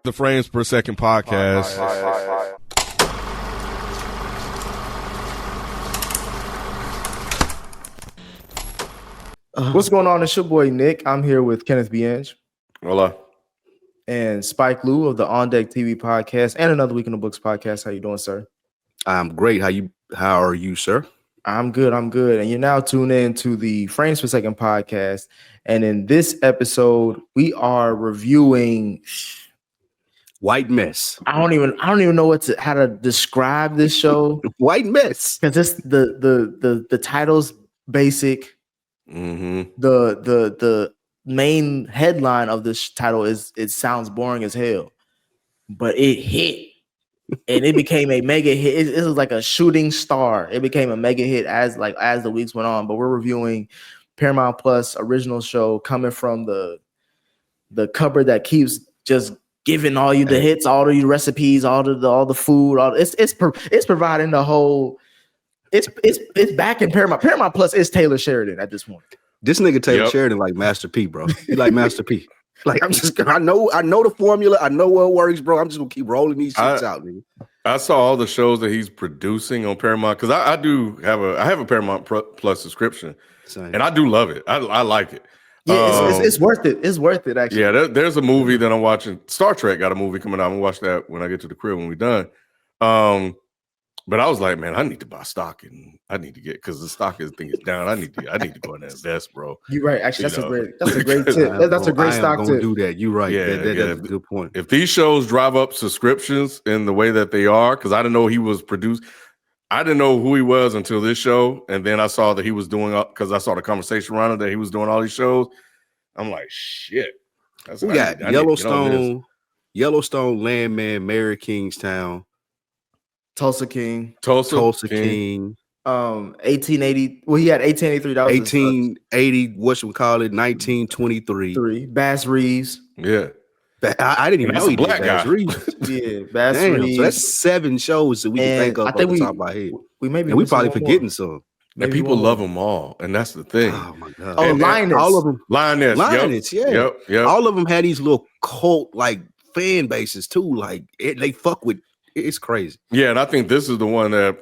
The Frames Per Second podcast. What's going on? It's your boy Nick. I'm here with Kenneth Bienge. Hola. And Spike Lou of the On Deck TV podcast and Another Week in the Books podcast. How you doing, sir? I'm great. How are you, sir? I'm good. And you're now tuned in to the Frames Per Second podcast. And in this episode, we are reviewing White Mess. I don't even know how to describe this show. White Mess. Because it's the title's basic. Mm-hmm. The main headline of this title is "It sounds boring as hell," but it hit and it became a mega hit. It was like a shooting star. It became a mega hit as the weeks went on. But we're reviewing Paramount Plus original show coming from the cupboard that keeps just giving all you the hits, all the recipes, all the food, it's providing the whole. It's back in Paramount. Paramount Plus is Taylor Sheridan at this point. This nigga Taylor Sheridan like Master P, bro. He like Master P. Like I know the formula. I know what works, bro. I'm just gonna keep rolling these shits out, nigga. I saw all the shows that he's producing on Paramount because I have a Paramount Plus subscription. Same. And I do love it. I like it. Yeah, it's worth it. It's worth it, actually. Yeah, there's a movie that I'm watching. Star Trek got a movie coming out. I'm gonna watch that when I get to the crib when we're done. But I was like, man, I need to buy stock and I need to get because the stock thing is down. I need to go in and invest, bro. You're right. Actually, that's a great tip. That's a great stock tip. Do that. You're right. That's a good point. If these shows drive up subscriptions in the way that they are, because I didn't know he was produced. I didn't know who he was until this show, and then I saw that he was doing because I saw the conversation around it that he was doing all these shows. I'm like, shit. We got Yellowstone, Landman, Mary Kingstown, Tulsa King. 1880. Well, he had 1883. 1880. Whatchamacallit? 1923. Bass Reeves. Yeah. I didn't even know he did Bass Reeves. Yeah, Bass Reeves. So that's 7 shows that we can think of off the top of our head. We probably forgetting some. And people love them all, and that's the thing. Oh my god! Oh, Lioness. All of them. Lioness. Yeah. Yep. All of them had these little cult like fan bases too. Like they fuck with. It's crazy. Yeah, and I think this is the one that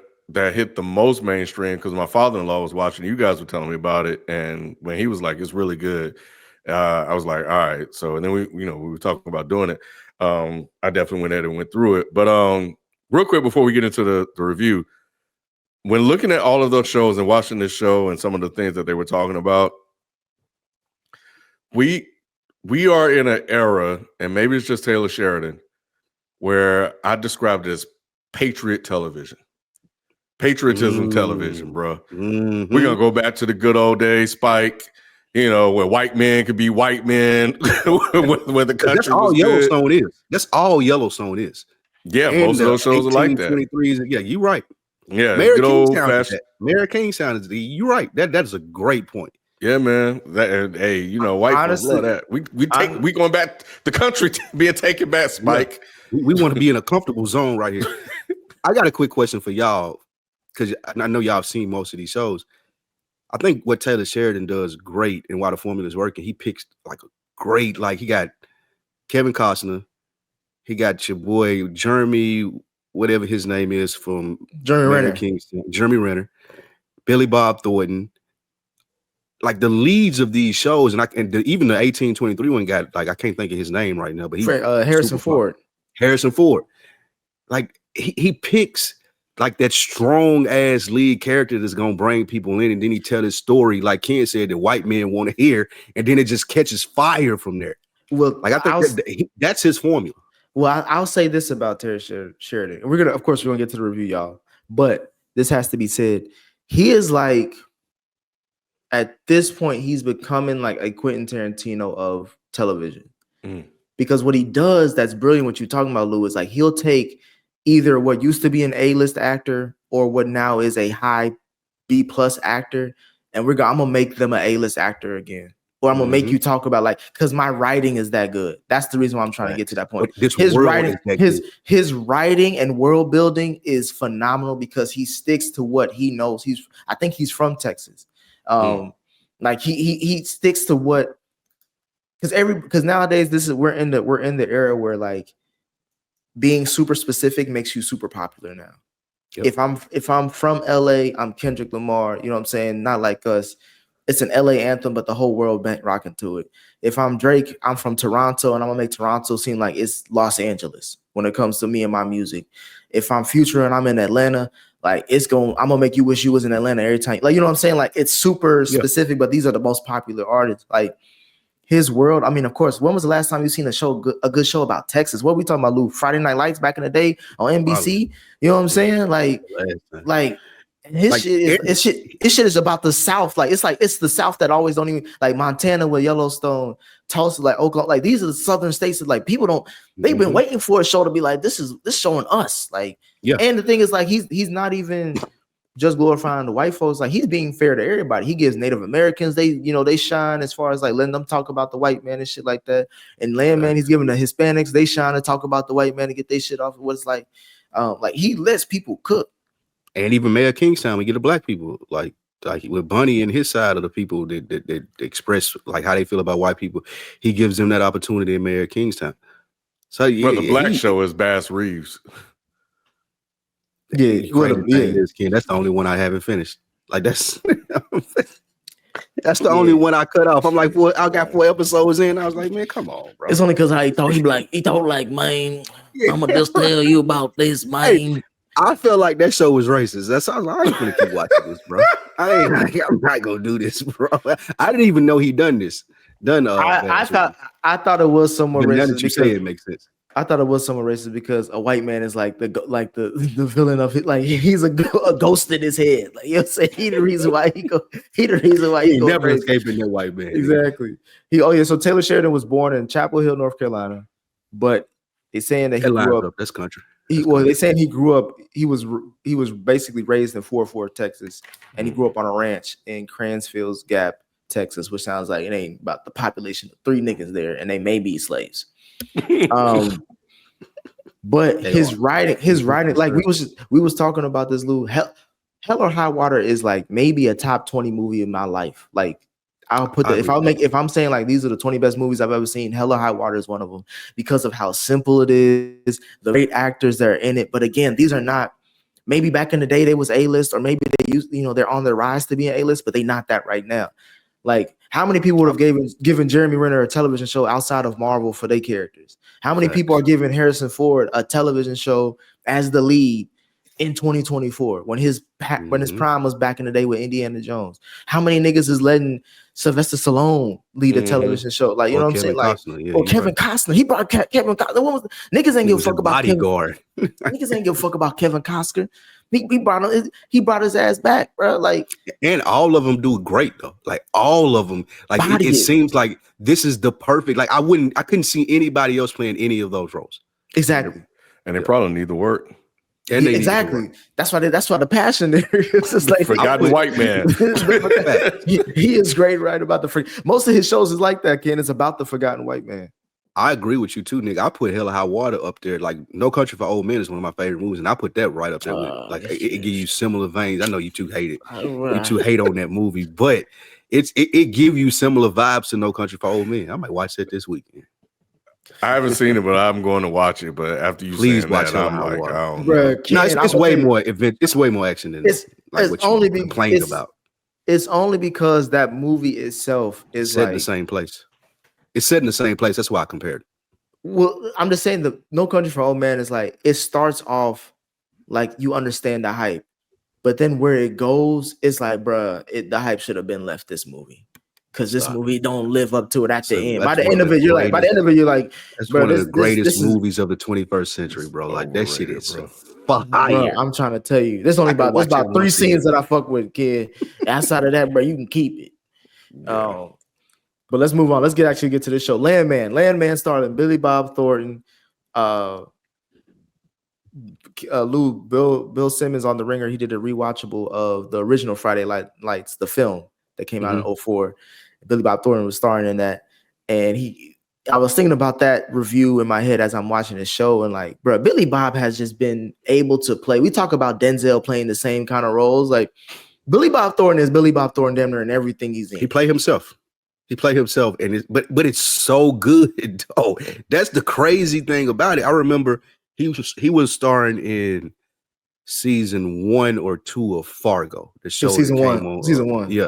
hit the most mainstream because my father-in-law was watching. You guys were telling me about it, and when he was like, "It's really good," I was like, "All right." So, and then we were talking about doing it. I definitely went ahead and went through it. But real quick before we get into the review, when looking at all of those shows and watching this show and some of the things that they were talking about, we are in an era, and maybe it's just Taylor Sheridan, where I described it as patriot television. Patriotism television, bro. Mm-hmm. We're going to go back to the good old days, Spike, where white men could be white men, where the country That's all Yellowstone is. That's all Yellowstone is. Yeah, and most of those shows are like that. Yeah, you're right. Yeah, Mary Kingstown is you're right. That is a great point. Yeah, man. White folks love that. We going back the country being taken back, Spike. Yeah. We want to be in a comfortable zone right here. I got a quick question for y'all because I know y'all have seen most of these shows. I think what Taylor Sheridan does great and why the formula is working, he picks like a great, he got Kevin Costner, he got your boy Jeremy, whatever his name is from Jeremy Renner, Billy Bob Thornton, like the leads of these shows, even the 1823 one got I can't think of his name right now, but Harrison Ford. Like he picks like that strong ass lead character that's gonna bring people in, and then he tell his story like Ken said that white men want to hear, and then it just catches fire from there. Well, I think that's his formula. Well, I'll say this about Taylor Sheridan. We're gonna get to the review, y'all. But this has to be said. He is like, at this point, he's becoming like a Quentin Tarantino of television. Because what he does, that's brilliant. What you're talking about, Lou, is like he'll take either what used to be an A-list actor or what now is a high B+ actor, and I'm gonna make them an A-list actor again. Or I'm gonna make you talk about because my writing is that good. That's the reason why I'm trying to get to that point. His writing and world building is phenomenal because he sticks to what he knows. I think he's from Texas. He sticks to what because nowadays we're in the era where being super specific makes you super popular now. Yep. If I'm from LA, I'm Kendrick Lamar, you know what I'm saying? Not like us. It's an LA anthem, but the whole world been rocking to it. If I'm Drake, I'm from Toronto, and I'm gonna make Toronto seem like it's Los Angeles when it comes to me and my music. If I'm Future and I'm in Atlanta, like I'm gonna make you wish you was in Atlanta every time. Like, you know what I'm saying? Like, it's super specific, but these are the most popular artists. Like, his world. I mean, of course, when was the last time you seen a good show about Texas? What are we talking about, Lou? Friday Night Lights back in the day on NBC. You know what I'm saying? Like his shit is about the South. Like it's the South that always don't even like Montana with Yellowstone, Tulsa, like Oklahoma. Like these are the southern states that like people don't. They've been waiting for a show to be like this showing us. Like, and the thing is like he's not even just glorifying the white folks. Like, he's being fair to everybody. He gives Native Americans, they shine as far as like letting them talk about the white man and shit like that. And Landman, he's giving the Hispanics, they shine to talk about the white man and get their shit off of what it's like. Like, he lets people cook. And even Mayor Kingstown, we get the black people, like with Bunny and his side of the people that express like how they feel about white people. He gives them that opportunity in Mayor Kingstown. So the black show is Bass Reeves. Yeah, that's the only one I haven't finished. Like that's the only one I cut off. I'm like, I got 4 episodes in. I was like, man, come on, bro. It's only because he thought like, man, I'm gonna just tell you about this, man. Hey, I felt like that show was racist. That's I was like, I ain't gonna keep watching this, bro. I'm not gonna do this, bro. I didn't even know he done this. I thought it was somewhat racist. Now that you say it makes sense. I thought it was somewhat racist because a white man is like the villain of it. Like, he's a ghost in his head. Like, you know what I'm saying? He the reason why he never escaping that white man. Exactly. So Taylor Sheridan was born in Chapel Hill, North Carolina, but they're saying that he grew up. That's country. They're saying he grew up. He was basically raised in Fort Worth, Texas, and he grew up on a ranch in Cransfield's Gap, Texas, which sounds like it ain't about the population of 3 niggas there, and they may be slaves. But his writing, like we was talking about this, Lou. Hell or High Water is like maybe a top 20 movie in my life. Like, I'll put that if I'm saying like these are the 20 best movies I've ever seen, Hell or High Water is one of them because of how simple it is, the great actors that are in it. But again, these are not, maybe back in the day they was A-list, or maybe they used, they're on their rise to be an A-list, but they not that right now. Like, how many people would have given Jeremy Renner a television show outside of Marvel for their characters? How many people are giving Harrison Ford a television show as the lead in 2024 when his prime was back in the day with Indiana Jones? How many niggas is letting Sylvester Stallone lead a television show? Like, you know what I'm saying? Like, Kevin Costner. He brought Kevin Costner. Niggas ain't give a fuck about Bodyguard. Niggas ain't give a fuck about Kevin Costner. He brought his ass back, bro. Like, and all of them do great though. Like, all of them. Like, it seems like this is the perfect. Like, I couldn't see anybody else playing any of those roles. Exactly. And they probably need to work. And exactly. That's why the passion there is just like forgotten white man. he is great, right? About most of his shows is like that, Ken. It's about the forgotten white man. I agree with you too, nigga. I put Hell or High Water up there. Like, No Country for Old Men is one of my favorite movies, and I put that right up there with it. Like, it gives you similar veins. I know you two hate it. You two hate on that movie, but it give you similar vibes to No Country for Old Men. I might watch that this weekend. I haven't seen it, but I'm going to watch it. But after you please saying watch that, I'm like, I don't know. No, it's way more event. It's way more action than what you complained about. It's only because that movie itself is set in the same place. It's set in the same place. That's why I compared it. Well, I'm just saying the No Country for Old Men is like, it starts off like you understand the hype, but then where it goes, it's like, bruh, the hype should have been left this movie. Because this movie don't live up to it at the end. By the end of it, you're like, that's one of the greatest movies of the 21st century, bro. Like, that shit is fire. I'm trying to tell you, there's about 3 scenes that I fuck with, kid. Outside of that, bro, you can keep it. But let's move on. Let's get to this show. Landman starring Billy Bob Thornton, Bill Simmons on The Ringer. He did a rewatchable of the original Friday Lights, the film that came out in 2004. Billy Bob Thornton was starring in that, and I was thinking about that review in my head as I'm watching the show, and like, bro, Billy Bob has just been able to play. We talk about Denzel playing the same kind of roles. Like, Billy Bob Thornton is Billy Bob Thornton damn near in everything he's in. He played himself, and but it's so good. Oh, that's the crazy thing about it. I remember He was starring in season 1 or 2 of Fargo, the show season that came one. on. Season one. Yeah.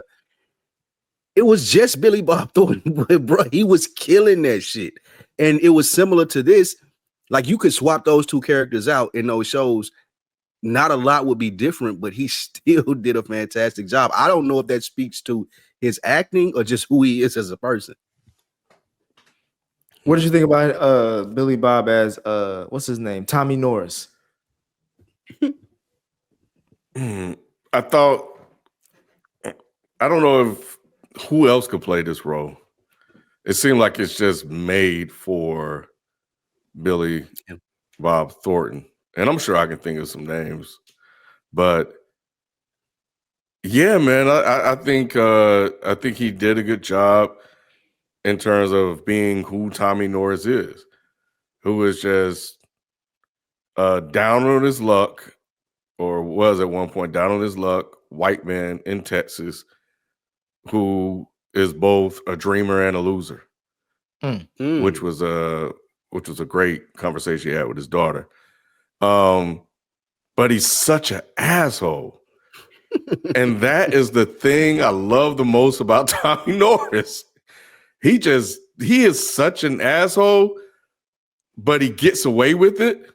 It was just Billy Bob Thornton, but bro, he was killing that shit. And it was similar to this. Like you could swap those two characters out in those shows. Not a lot would be different, but he still did a fantastic job. I don't know if that speaks to his acting or just who he is as a person. What did you think about Billy Bob as what's his name? Tommy Norris. I thought, I don't know if who else could play this role. It seemed like it's just made for Billy Bob Thornton. And I'm sure I can think of some names. But yeah, man, I think he did a good job in terms of being who Tommy Norris is, who is just down on his luck, or was at one point down on his luck, white man in Texas, who is both a dreamer and a loser, which was a great conversation he had with his daughter. But he's such an asshole. And that is the thing I love the most about Tommy Norris. He is such an asshole, but he gets away with it,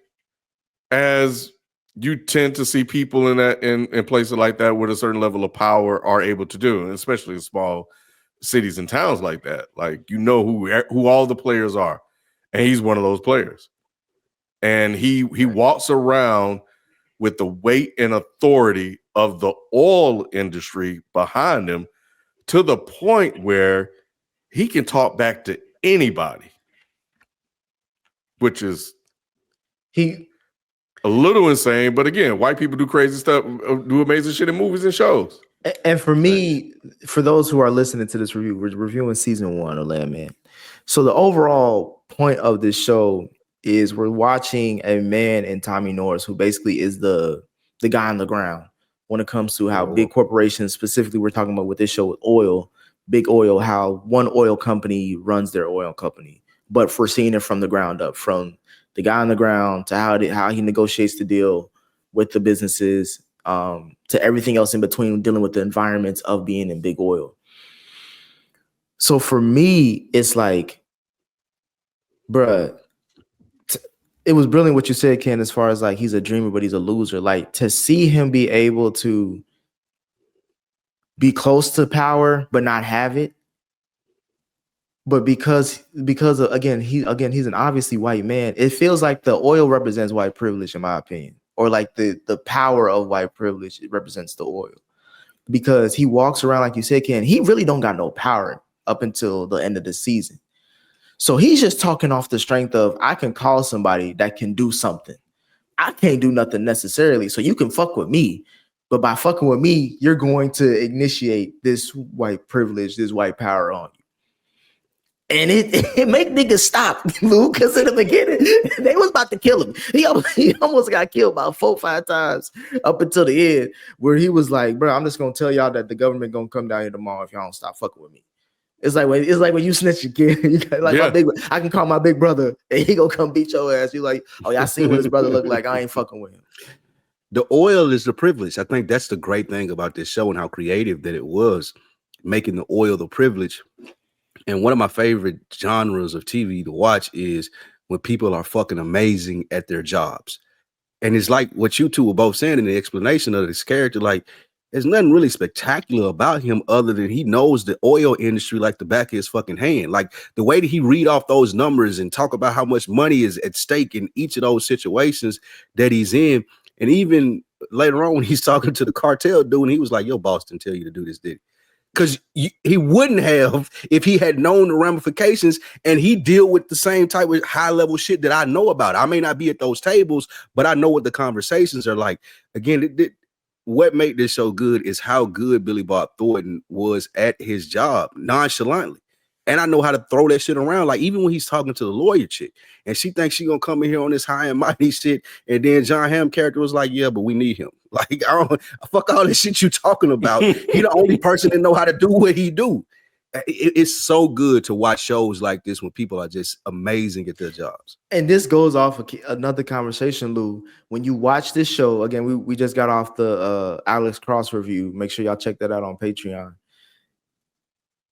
as you tend to see people in places like that with a certain level of power are able to do, and especially in small cities and towns like that. Like, you know who all the players are, and he's one of those players. And he walks around with the weight and authority of the oil industry behind him, to the point where he can talk back to anybody, which is a little insane. But again, white people do crazy stuff, do amazing shit in movies and shows. And for me, for those who are listening to this review, we're reviewing season 1 of Landman. So the overall point of this show is we're watching a man in Tommy Norris who basically is the guy on the ground when it comes to how big corporations, specifically we're talking about with this show with oil, big oil, how one oil company runs their oil company. But for seeing it from the ground up, from the guy on the ground to how he negotiates the deal with the businesses, to everything else in between, dealing with the environments of being in big oil. So for me, it's like, bruh, it was brilliant what you said, Ken, as far as like he's a dreamer, but he's a loser. Like, to see him be able to be close to power but not have it, but because of, again he's an obviously white man, it feels like the oil represents white privilege, in my opinion, or like the power of white privilege, it represents the oil, because he walks around, like you said, Ken, he really don't got no power up until the end of the season. So he's just talking off the strength of, I can call somebody that can do something. I can't do nothing necessarily, so you can fuck with me. But by fucking with me, you're going to initiate this white privilege, this white power on you. And it make niggas stop, Lou, because in the beginning, they was about to kill him. He almost got killed about 4 or 5 times up until the end, where he was like, bro, I'm just going to tell y'all that the government going to come down here tomorrow if y'all don't stop fucking with me. It's like when you snitch your kid, you got, like, I can call my big brother and he gonna come beat your ass. You like, oh, y'all see what his brother look like. I ain't fucking with him. The oil is the privilege. I think that's the great thing about this show and how creative that it was, making the oil the privilege. And one of my favorite genres of TV to watch is when people are fucking amazing at their jobs. And it's like what you two were both saying in the explanation of this character, like, there's nothing really spectacular about him other than he knows the oil industry like the back of his fucking hand. Like, the way that he read off those numbers and talk about how much money is at stake in each of those situations that he's in. And even later on when he's talking to the cartel dude, and he was like, your boss didn't tell you to do this, did he? Because he wouldn't have if he had known the ramifications, and he deal with the same type of high level shit that I know about. I may not be at those tables, but I know what the conversations are like. Again, what made this show good is how good Billy Bob Thornton was at his job, nonchalantly. And I know how to throw that shit around. Like, even when he's talking to the lawyer chick and she thinks she's gonna come in here on this high and mighty shit, and then John Hamm character was like, yeah, but we need him. Like, I don't fuck all this shit you talking about. He the only person that know how to do what he do. It's so good to watch shows like this when people are just amazing at their jobs. And this goes off another conversation, Lou. When you watch this show, again, we just got off the Alex Cross review. Make sure y'all check that out on Patreon.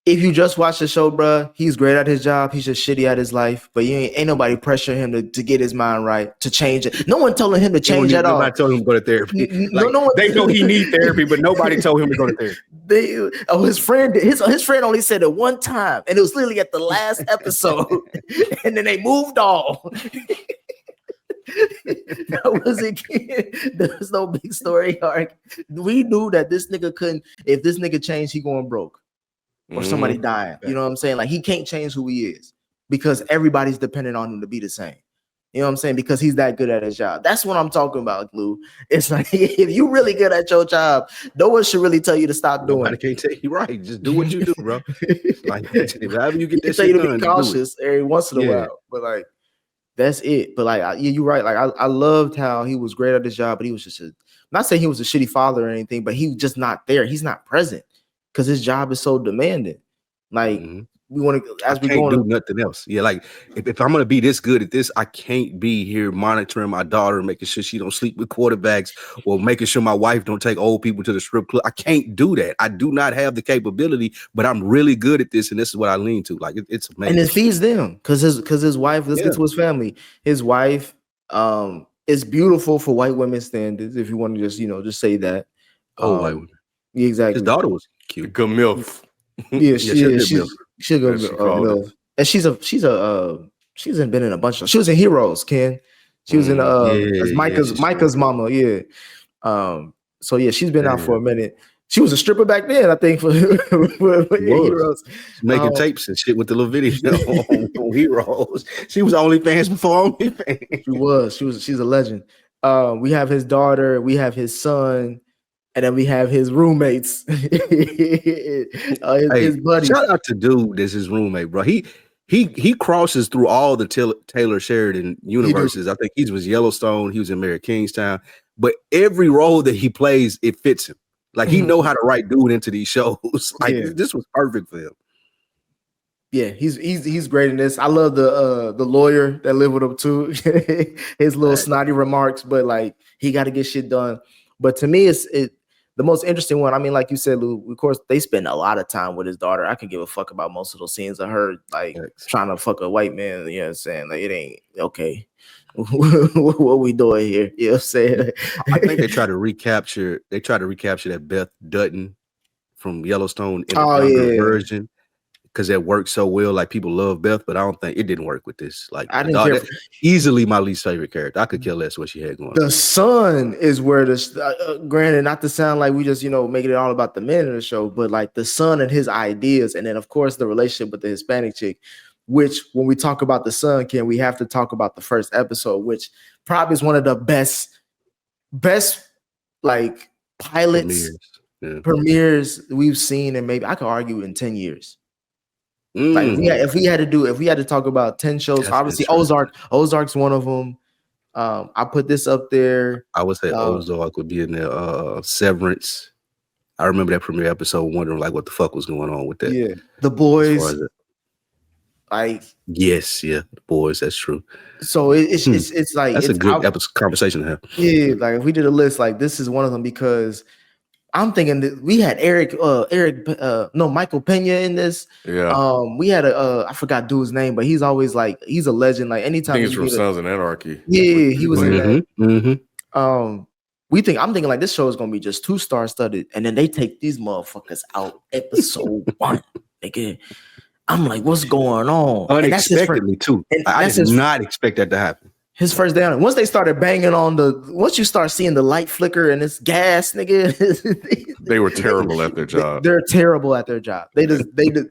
If you just watch the show, bruh, he's great at his job. He's just shitty at his life. But ain't nobody pressure him to get his mind right, to change it. No one told him to change at all. Nobody told him to go to therapy. No one, they know he needs therapy, but nobody told him to go to therapy. His friend only said it one time, and it was literally at the last episode. And then they moved on. That was it. There was no big story arc. We knew that this nigga couldn't. If this nigga changed, he going broke. Or somebody dying. You know what I'm saying? Like, he can't change who he is because everybody's dependent on him to be the same. You know what I'm saying? Because he's that good at his job. That's what I'm talking about, Lou. It's like, if you really good at your job, no one should really tell you to stop doing it. I can't tell you right. Just do what you do, bro. Like, however you get this shit done, to be done, cautious every once in a while. But like, that's it. But like, you're right. Like, I loved how he was great at his job, but he was just not saying he was a shitty father or anything, but he was just not there. He's not present. Because his job is so demanding. Like, we want to, as we can't do nothing else. Yeah, like if I'm gonna be this good at this, I can't be here monitoring my daughter, making sure she don't sleep with quarterbacks, or making sure my wife don't take old people to the strip club. I can't do that. I do not have the capability, but I'm really good at this, and this is what I lean to. Like, it's amazing. And it feeds them because his wife. Let's get to his family. His wife is beautiful for white women standards. If you want to just say that. White women. Yeah, exactly. His daughter was cute. Good MILF. Yeah, she's a good MILF. And she's been in a bunch of. She was in Heroes, Ken. She was in as Micah's mama. Yeah. So yeah, she's been out for a minute. She was a stripper back then, I think, for Heroes. Making tapes and shit with the little video on Heroes. She was OnlyFans before OnlyFans. She's a legend. We have his daughter. We have his son. And then we have his roommates, his buddies. Shout out to dude that's his roommate, bro. He crosses through all the Taylor Sheridan universes. I think he was Yellowstone. He was in Mary Kingstown. But every role that he plays, it fits him. Like, he know how to write dude into these shows. Like, this was perfect for him. Yeah, he's great in this. I love the lawyer that lived with him too. His little snotty remarks, but like, he got to get shit done. But to me, it's the most interesting one. I mean, like you said, Lou, of course, they spend a lot of time with his daughter. I could give a fuck about most of those scenes of her, like, trying to fuck a white man. You know what I'm saying? Like, it ain't okay. What we doing here? You know what I'm saying? I think they try to recapture that Beth Dutton from Yellowstone in the version. Because it worked so well, like, people love Beth, but I don't think it didn't work with this. Like, I didn't care. Easily my least favorite character. I could care less what she had going on. The son is where granted, not to sound like we just making it all about the men in the show, but like the son and his ideas, and then of course the relationship with the Hispanic chick. Which, when we talk about the son, Ken, we have to talk about the first episode, which probably is one of the best like pilots premieres we've seen, and maybe I could argue in 10 years. Like, if we had to talk about 10 shows, obviously Ozark's one of them. I put this up there. I would say Ozark would be in there. Severance. I remember that premiere episode, wondering like what the fuck was going on with that. Yeah, The Boys. The Boys. That's true. So it's like that's a good conversation to have. Yeah, like if we did a list, like this is one of them, because I'm thinking that we had Michael Pena in this. Yeah. We had I forgot dude's name, but he's always like, he's a legend. Like, anytime he's from Sons of Anarchy. Yeah, he was in that. I'm thinking like this show is gonna be just 2-star studded, and then they take these motherfuckers out episode 1. Again, I'm like, what's going on? Unexpectedly too. I did not expect that to happen. His first day on it. Once they started banging on once you start seeing the light flicker and it's gas, nigga. They were terrible at their job. They're terrible at their job. They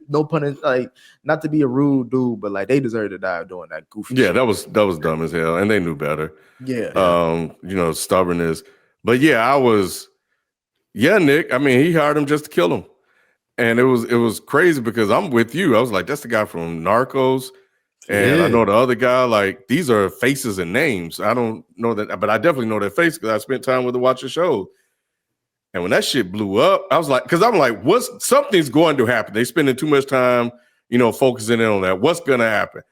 no pun in, like, not to be a rude dude, but like, they deserve to die doing that goofy shit. That was dumb as hell, and they knew better. Yeah. Stubbornness. But Nick. I mean, he hired him just to kill him. And it was crazy because I'm with you. I was like, that's the guy from Narcos. And I know the other guy, like, these are faces and names. I don't know that, but I definitely know their face because I spent time with them watching the show. And when that shit blew up, I was like, because I'm like, something's going to happen. They spending too much time, focusing in on that. What's gonna happen?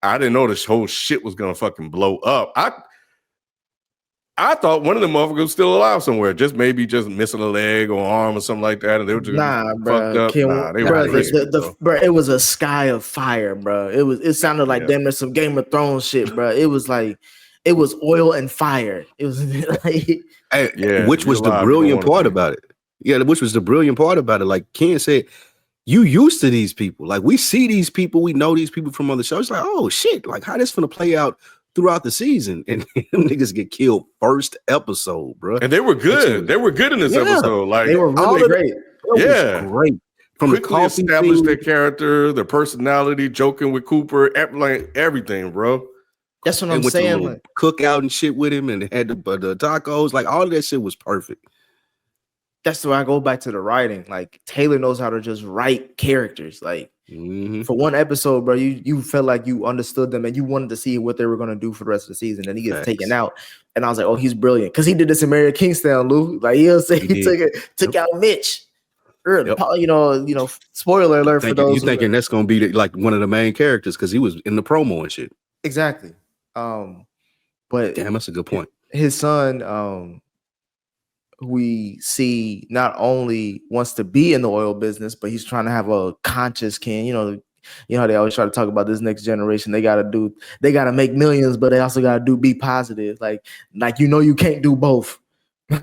I didn't know this whole shit was gonna fucking blow up. I thought one of the motherfuckers was still alive somewhere, just missing a leg or arm or something like that, and they were just fucked up. They were crispy, bro. It was a sky of fire, bro. It sounded like damn near some Game of Thrones shit, bro. It was like it was oil and fire. It was like, which was the brilliant part about it. Yeah, which was the brilliant part about it. Like Ken said, you used to these people. Like we see these people, we know these people from other shows. Like, oh shit, like how this gonna play out throughout the season, and them niggas get killed first episode, bro. And they were good. They were good in this episode. Like they were really great. Yeah, great. From quickly established their character, their personality, joking with Cooper, like everything, bro. That's what I'm saying. Like, cookout and shit with him, and they had the tacos. Like all of that shit was perfect. That's why I go back to the writing. Like Taylor knows how to just write characters. Like for one episode, bro, you felt like you understood them and you wanted to see what they were gonna do for the rest of the season. And he gets taken out, and I was like, oh, he's brilliant because he did this in Mary Kingstown, Lou. Like he'll say he took out Mitch. Spoiler alert for those. You thinking that's gonna be like one of the main characters because he was in the promo and shit. Exactly. But damn, that's a good point. His son, we see not only wants to be in the oil business, but he's trying to have a conscious Ken. You know how they always try to talk about this next generation. They gotta make millions, but they also gotta be positive. Like you can't do both.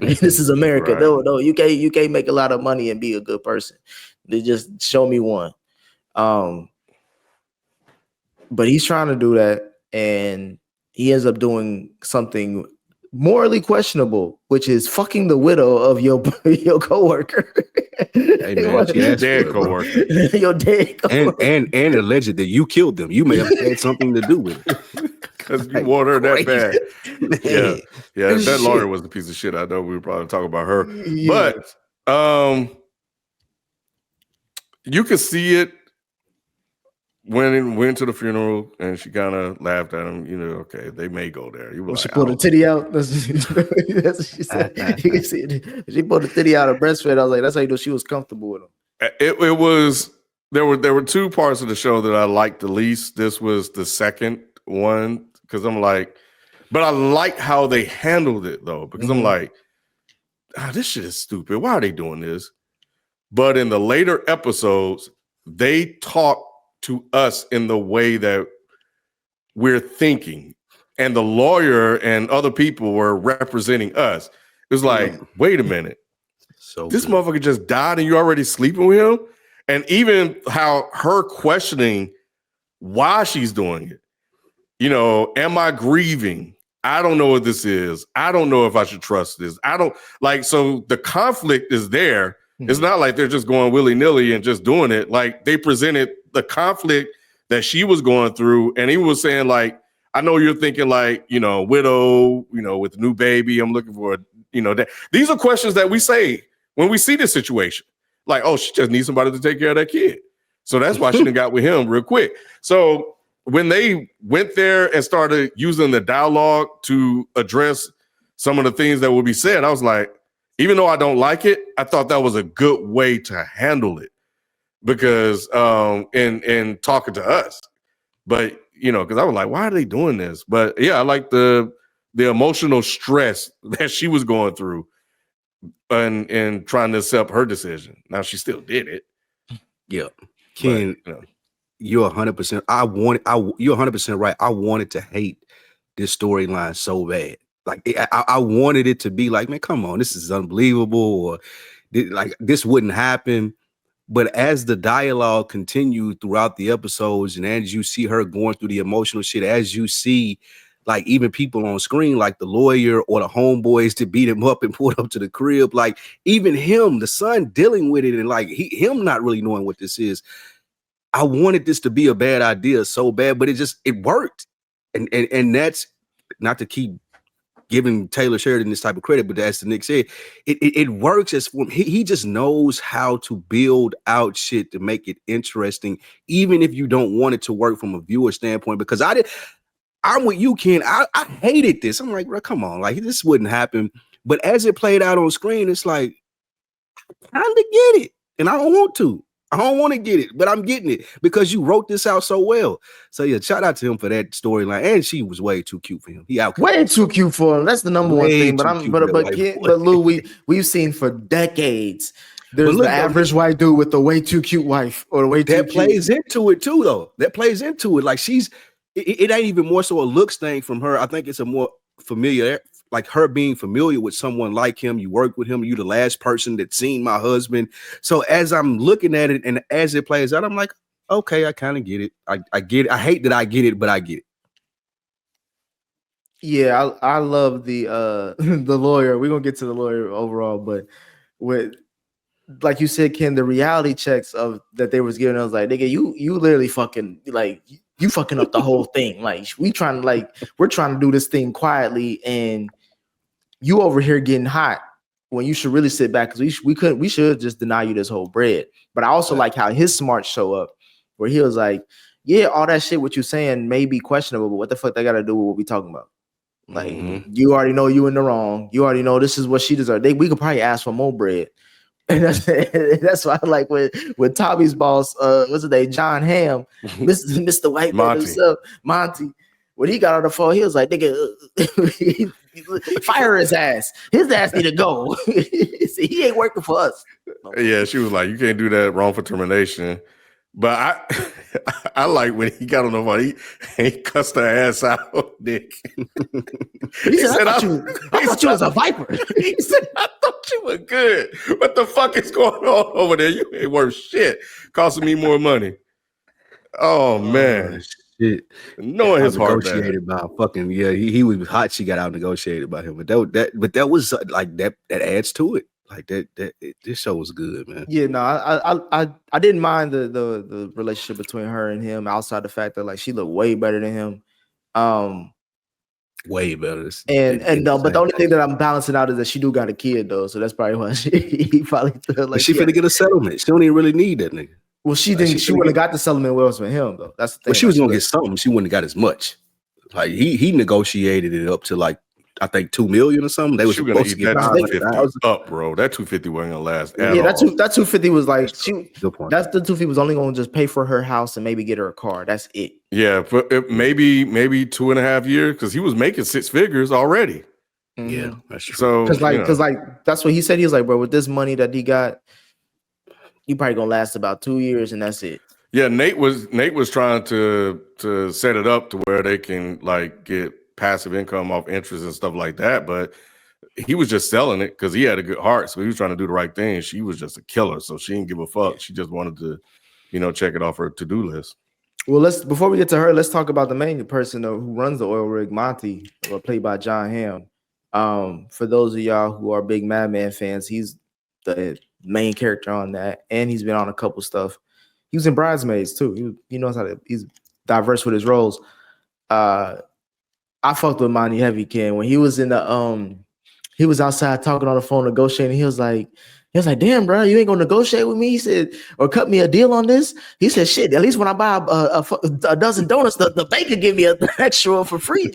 This is America. Right. No, you can't make a lot of money and be a good person. They just show me one. But he's trying to do that, and he ends up doing something morally questionable, which is fucking the widow of your coworker. Hey man, your dead coworker. Your dead coworker. And alleged that you killed them. You may have had something to do with it. Because you want her that bad. Yeah. That lawyer was a piece of shit. I know we were probably talking about her. Yeah. But you could see it went to the funeral, and she kind of laughed at him. Okay, they may go there. She pulled her titty out. That's what she said. You can see it. She pulled the titty out of breastfed. I was like, that's how you know she was comfortable with him. It was there were two parts of the show that I liked the least. This was the second one because I'm like, but I like how they handled it though, because I'm like, this shit is stupid. Why are they doing this? But in the later episodes, they talk to us in the way that we're thinking, and the lawyer and other people were representing us. It was like, wait a minute, this motherfucker just died and you already sleeping with him? And even how her questioning why she's doing it. Am I grieving? I don't know what this is. I don't know if I should trust this. I don't like, so the conflict is there. It's not like they're just going willy-nilly and just doing it. Like they presented the conflict that she was going through, and he was saying like, I know you're thinking like, widow, with a new baby, I'm looking for that. These are questions that we say when we see this situation. Like, oh, she just needs somebody to take care of that kid. So that's why she done got with him real quick. So when they went there and started using the dialogue to address some of the things that would be said, I was like, even though I don't like it, I thought that was a good way to handle it. Because in talking to us, but because I was like, why are they doing this? But yeah, I like the emotional stress that she was going through and trying to accept her decision. Now she still did it. Yeah, Ken, you're 100%. You're 100% right. I wanted to hate this storyline so bad. Like I wanted it to be like, man, come on, this is unbelievable, or like this wouldn't happen. But as the dialogue continued throughout the episodes, and as you see her going through the emotional shit, as you see like even people on screen, like the lawyer or the homeboys to beat him up and pull up to the crib, like even him, the son dealing with it, and like him not really knowing what this is. I wanted this to be a bad idea so bad, but it worked. And that's not to keep giving Taylor Sheridan this type of credit, but as the Nick said, it works as for him. He just knows how to build out shit to make it interesting, even if you don't want it to work from a viewer standpoint. Because I'm with you, Ken. I hated this. I'm like, bro, come on, like this wouldn't happen. But as it played out on screen, it's like, kind of get it, and I don't want to. I don't want to get it, but I'm getting it because you wrote this out so well. So yeah, shout out to him for that storyline. And she was way too cute for him. He out way too cute for him. That's the number one thing. But Lou, we've seen for decades. There's the average white dude with the way too cute wife or the way too cute. That plays into it too, though. That plays into it. Like it ain't even more so a looks thing from her. I think it's a more familiar, like her being familiar with someone like him. You work with him. You the last person that seen my husband. So as I'm looking at it and as it plays out, I'm like, okay, I kind of get it. I get it. I hate that I get it, but I get it. Yeah, I love the the lawyer. We're gonna get to the lawyer overall, but with like you said, Ken, the reality checks of that they was giving us, like, nigga, you literally fucking like you fucking up the whole thing. Like we're trying to do this thing quietly, and you over here getting hot when you should really sit back because we should just deny you this whole bread. But I also like how his smarts show up, where he was like, yeah, all that shit what you saying may be questionable, but what the fuck they got to do with what we talking about? Like, you already know you in the wrong. You already know this is what she deserves. We could probably ask for more bread. And that's why I like with Tommy's boss, what's his name, John Hamm, Mr. White Man himself, Monty. When he got on the phone, he was like, nigga, fire his ass. His ass need to go. He ain't working for us. Yeah, she was like, you can't do that, wrong for termination. But I like when he got on the phone, he cussed her ass out, Nick. He said, I thought you was a viper. He said, I thought you were good. What the fuck is going on over there? You ain't worth shit. Costing me more money. Oh, man. Shit. Knowing his heart, negotiated by fucking, yeah, he was hot. She got out negotiated by him. But that was like that adds to it. Like this show was good, man. Yeah, no, I didn't mind the relationship between her and him outside the fact that like she looked way better than him. Way better. But the only thing that I'm balancing out is that she do got a kid though, so that's probably why he probably felt like she finna get a settlement. She don't even really need that nigga. Well, she didn't. She wouldn't have got the settlement wells with him though. That's the thing. Well, she was gonna get something. She wouldn't have got as much. Like he negotiated it up to like I think 2 million or something. They were supposed to get 250 up, bro. That 250 wasn't gonna last. Yeah, that 250 was like that's the 250 was only gonna just pay for her house and maybe get her a car. That's it. Yeah, but maybe 2.5 years because he was making 6 figures already. Mm-hmm. Yeah, that's true. So because that's what he said. He was like, bro, with this money that he got, he probably gonna last about 2 years and that's it. Yeah, Nate was trying to set it up to where they can like get passive income off interest and stuff like that, but he was just selling it because he had a good heart, so he was trying to do the right thing. She was just a killer, so she didn't give a fuck. She just wanted to, check it off her to-do list. Well, before we get to her, let's talk about the main person who runs the oil rig, Monty, played by John Hamm. For those of y'all who are big Mad Men fans, he's the main character on that, and he's been on a couple stuff. He was in Bridesmaids too. He knows he's diverse with his roles. I fucked with Monty heavy, Ken. When he was in the he was outside talking on the phone, negotiating. He was like, damn, bro, you ain't gonna negotiate with me? He said, or cut me a deal on this. He said, shit, at least when I buy a dozen donuts, the bank give me an extra one for free.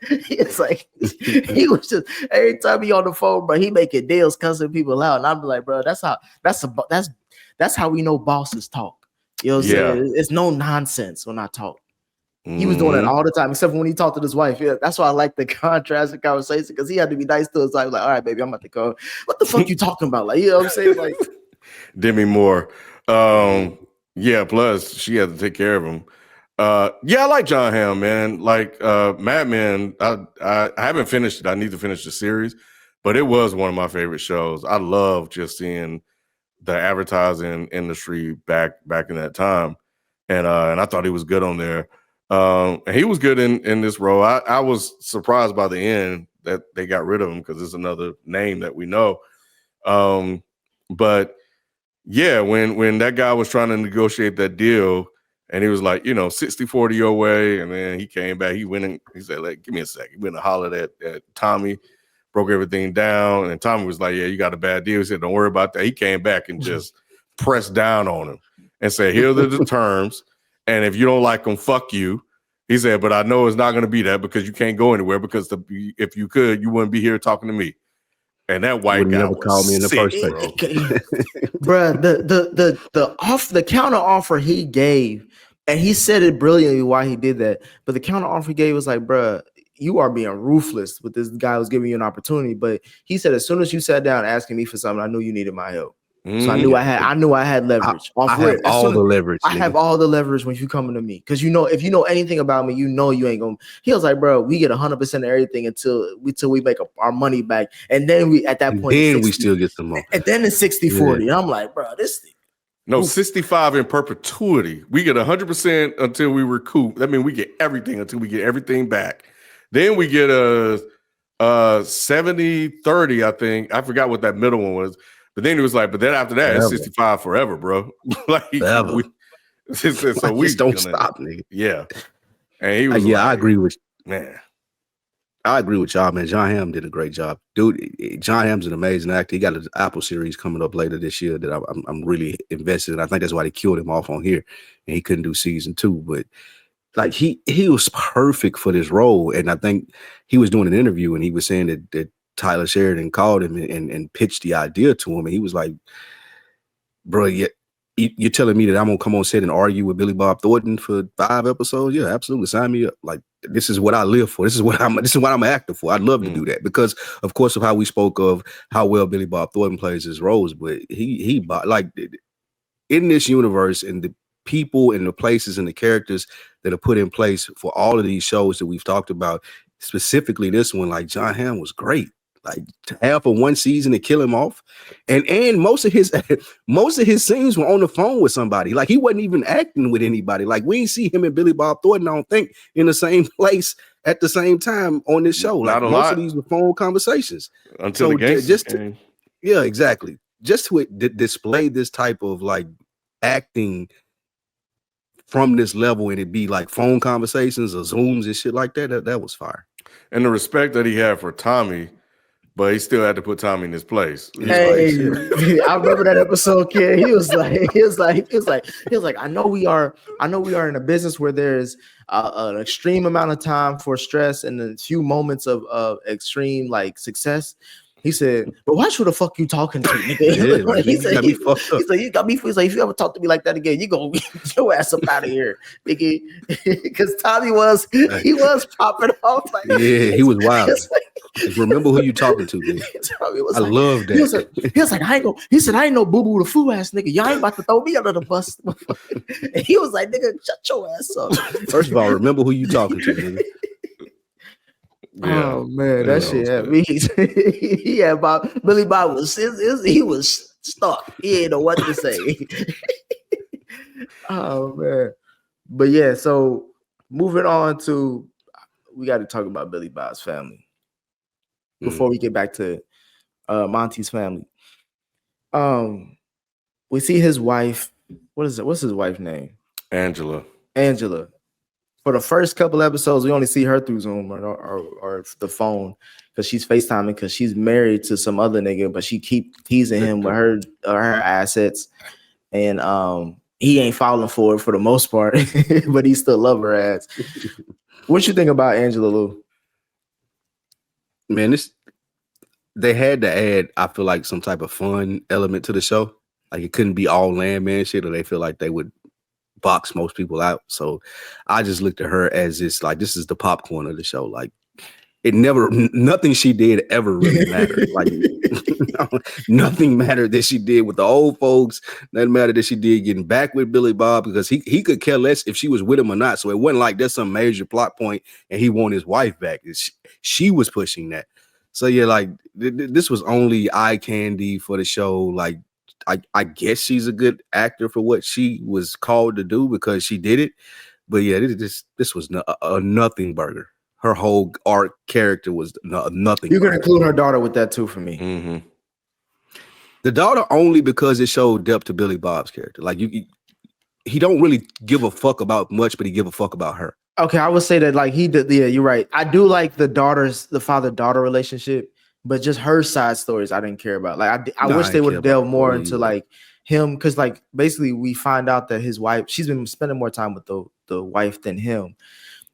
It's like he was just every time he on the phone, bro, he making deals, cussing people out. And I'm like, bro, that's how we know bosses talk. You know what I'm saying? It's no nonsense when I talk. He was doing it all the time, except for when he talked to his wife. Yeah, that's why I like the contrast and conversation because he had to be nice to his wife. Like, all right, baby, I'm about to go. What the fuck you talking about? Like, you know what I'm saying? Like, Demi Moore. Yeah, plus she had to take care of him. Yeah, I like John Hamm, man. Like Mad Men, I haven't finished it. I need to finish the series, but it was one of my favorite shows. I love just seeing the advertising industry back in that time, and I thought he was good on there. And he was good in this role. I was surprised by the end that they got rid of him because it's another name that we know. But yeah, when that guy was trying to negotiate that deal and he was like, 60-40 your way. And then he came back, he went and he said, like, give me a second. He went and hollered at Tommy, broke everything down. And Tommy was like, yeah, you got a bad deal. He said, don't worry about that. He came back and just pressed down on him and said, here are the terms. And if you don't like them, fuck you. He said, but I know it's not going to be that because you can't go anywhere because if you could, you wouldn't be here talking to me. And that white Would've guy never was called me in the sick, first place. bro. Bruh, the counter offer he gave, and he said it brilliantly why he did that. But the counter offer he gave was like, bruh, you are being ruthless with this guy who's giving you an opportunity. But he said, as soon as you sat down asking me for something, I knew you needed my help. So I knew I had leverage. I have all the leverage. I have all the leverage when you coming to me. Because if you know anything about me, you know you ain't gonna. He was like, bro, we get 100% of everything until we make our money back. And then we at that point, then we still get some more. And then it's 60-40. And I'm like, bro, this thing. No, 65 in perpetuity. We get 100% until we recoup. That means we get everything until we get everything back. Then we get a 70-30, I think. I forgot what that middle one was. But then it was like, but then after that, forever. It's 65 forever, bro. Like, forever. So we just don't stop, nigga. Yeah. And he was I agree with man. I agree with y'all, man. John Hamm did a great job. Dude, John Hamm's an amazing actor. He got an Apple series coming up later this year that I'm really invested in. I think that's why they killed him off on here and he couldn't do season 2. But like he was perfect for this role. And I think he was doing an interview and he was saying that Tyler Sheridan called him and pitched the idea to him. And he was like, bro, you're telling me that I'm going to come on set and argue with Billy Bob Thornton for 5 episodes? Yeah, absolutely. Sign me up. Like, this is what I live for. This is what I'm an actor for. I'd love to do that because, of course, of how we spoke of how well Billy Bob Thornton plays his roles. But he like in this universe and the people and the places and the characters that are put in place for all of these shows that we've talked about, specifically this one, like John Hamm was great. Like to have for one season to kill him off, and most of his scenes were on the phone with somebody. Like he wasn't even acting with anybody. Like we didn't see him and Billy Bob Thornton, I don't think, in the same place at the same time on this show. Like most of these were phone conversations until the gangsters came. Yeah, exactly. Just to display this type of like acting from this level and it be like phone conversations or Zooms and shit like that. That was fire. And the respect that he had for Tommy. But he still had to put Tommy in his place. Hey, I remember that episode, kid. He was like, I know we are in a business where there's an extreme amount of time for stress and a few moments of extreme like success. He said, but why should the fuck you talking to me? Yeah, like, he said, you got me. He's like, if you ever talk to me like that again, you gonna get your ass up out of here, Biggie. Because Tommy was popping off. Like, yeah, he was wild. Remember who you talking to, man. I love that. He was like, I ain't go. He said, I ain't no boo-boo the foo ass nigga. Y'all ain't about to throw me under the bus. And he was like, nigga, shut your ass up. First of all, remember who you talking to, nigga. Yeah. Oh man, that shit had me. He had Billy Bob he was stuck. He didn't know what to say. Oh man. But yeah, so moving on to we got to talk about Billy Bob's family before we get back to Monty's family. We see his wife. What's his wife's name? Angela. For the first couple episodes, we only see her through Zoom or the phone because she's FaceTiming because she's married to some other nigga, but she keep teasing him with her assets, and he ain't falling for it for the most part, but he still love her ass. What you think about Angela Lou? Man, they had to add, I feel like, some type of fun element to the show. Like it couldn't be all Landman shit, or they feel like they would box most people out. So I just looked at her as this is the popcorn of the show. Like nothing she did ever really mattered. Like nothing mattered that she did with the old folks. Nothing mattered that she did getting back with Billy Bob because he could care less if she was with him or not. So it wasn't like there's some major plot point and he want his wife back. She was pushing that. So yeah, like this was only eye candy for the show. Like I guess she's a good actor for what she was called to do because she did it. But yeah, this was a nothing burger. Her whole arc character was nothing. You can include her daughter with that too for me. Mm-hmm. The daughter only because it showed depth to Billy Bob's character. Like he don't really give a fuck about much, but he give a fuck about her. Okay, I would say that like he did. Yeah, you're right. I do like the father-daughter relationship. But just her side stories, I didn't care about. Like, I wish they would have delved more into like him, because like basically we find out that his wife, she's been spending more time with the wife than him,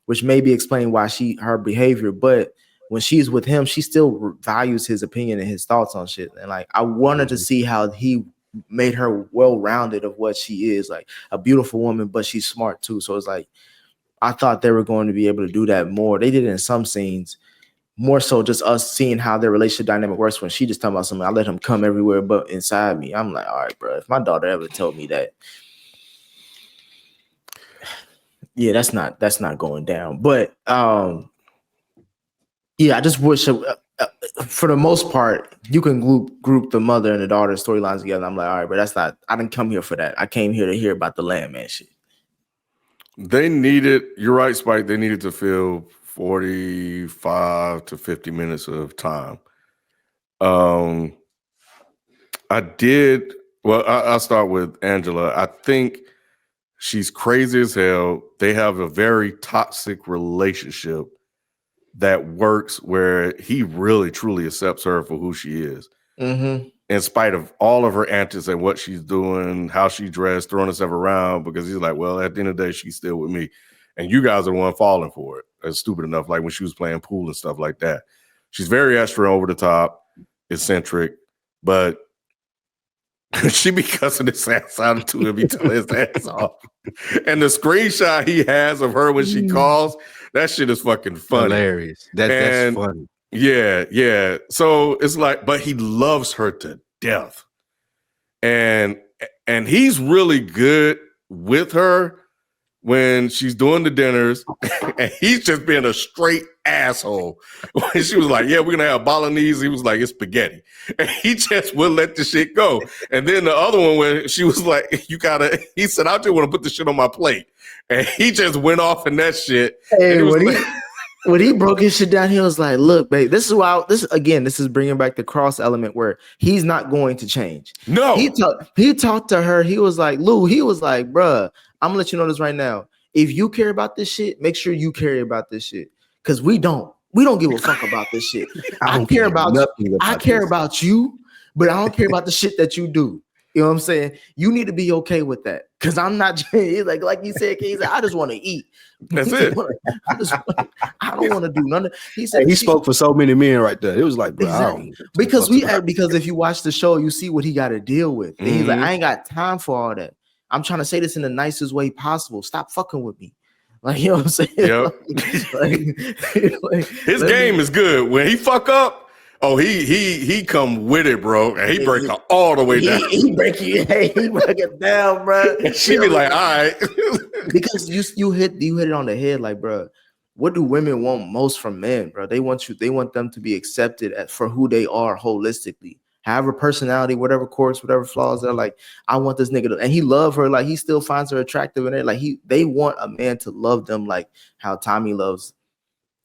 which maybe explain why her behavior. But when she's with him, she still values his opinion and his thoughts on shit. And like, I wanted to see how he made her well-rounded of what she is, like a beautiful woman, but she's smart too. So it's like, I thought they were going to be able to do that more. They did it in some scenes, more so just us seeing how their relationship dynamic works. When she just talking about something, I let him come everywhere but inside me. I'm like, all right, bro, if my daughter ever told me that, yeah, that's not going down. But yeah, I just wish for the most part you can group the mother and the daughter storylines together. I'm like, all right, but that's not. I didn't come here for that. I came here to hear about the Landman shit. They needed. You're right, Spike. They needed to fill 45 to 50 minutes of time. I did. Well, I'll start with Angela. I think she's crazy as hell. They have a very toxic relationship that works where he really, truly accepts her for who she is. Mm-hmm. In spite of all of her antics and what she's doing, how she dressed, throwing herself around, because he's like, well, at the end of the day, she's still with me. And you guys are the one falling for it. That's stupid enough, like when she was playing pool and stuff like that. She's very extra, over the top, eccentric, but she be cussing his ass out to him, be telling his ass off. And the screenshot he has of her when she calls, that shit is fucking funny. Hilarious. That's funny. Yeah. So it's like, but he loves her to death. And he's really good with her when she's doing the dinners, and he's just being a straight asshole. When she was like, yeah, we're gonna have bolognese, he was like, it's spaghetti. And he just wouldn't let the shit go. And then the other one, when she was like, he said, I just want to put the shit on my plate. And he just went off in that shit. Hey, when he broke his shit down, he was like, look, babe, this is bringing back the cross element where he's not going to change. No. He talked to her. He was like, Lou, he was like, bruh, I'm gonna let you know this right now. If you care about this shit, make sure you care about this shit. Because we don't give a fuck about this shit. I care about you, but I don't care about the shit that you do. You know what I'm saying? You need to be okay with that. Because I'm not like you said, he's like, I just want to eat. That's it. I don't want to do nothing. He said he spoke for so many men right there. It was like, bro, exactly. because if you watch the show, you see what he got to deal with. And he's like, I ain't got time for all that. I'm trying to say this in the nicest way possible. Stop fucking with me. Like, you know what I'm saying? Yep. His game is good. When he fuck up, he come with it, bro. And he break it all the way down. He break it down, bro. She be like, all right. Because you hit it on the head, like, bro. What do women want most from men, bro? They want them to be accepted for who they are holistically. However, personality, whatever quirks, whatever flaws, they're like, I want this nigga to, and he love her, like he still finds her attractive, and they want a man to love them like how Tommy loves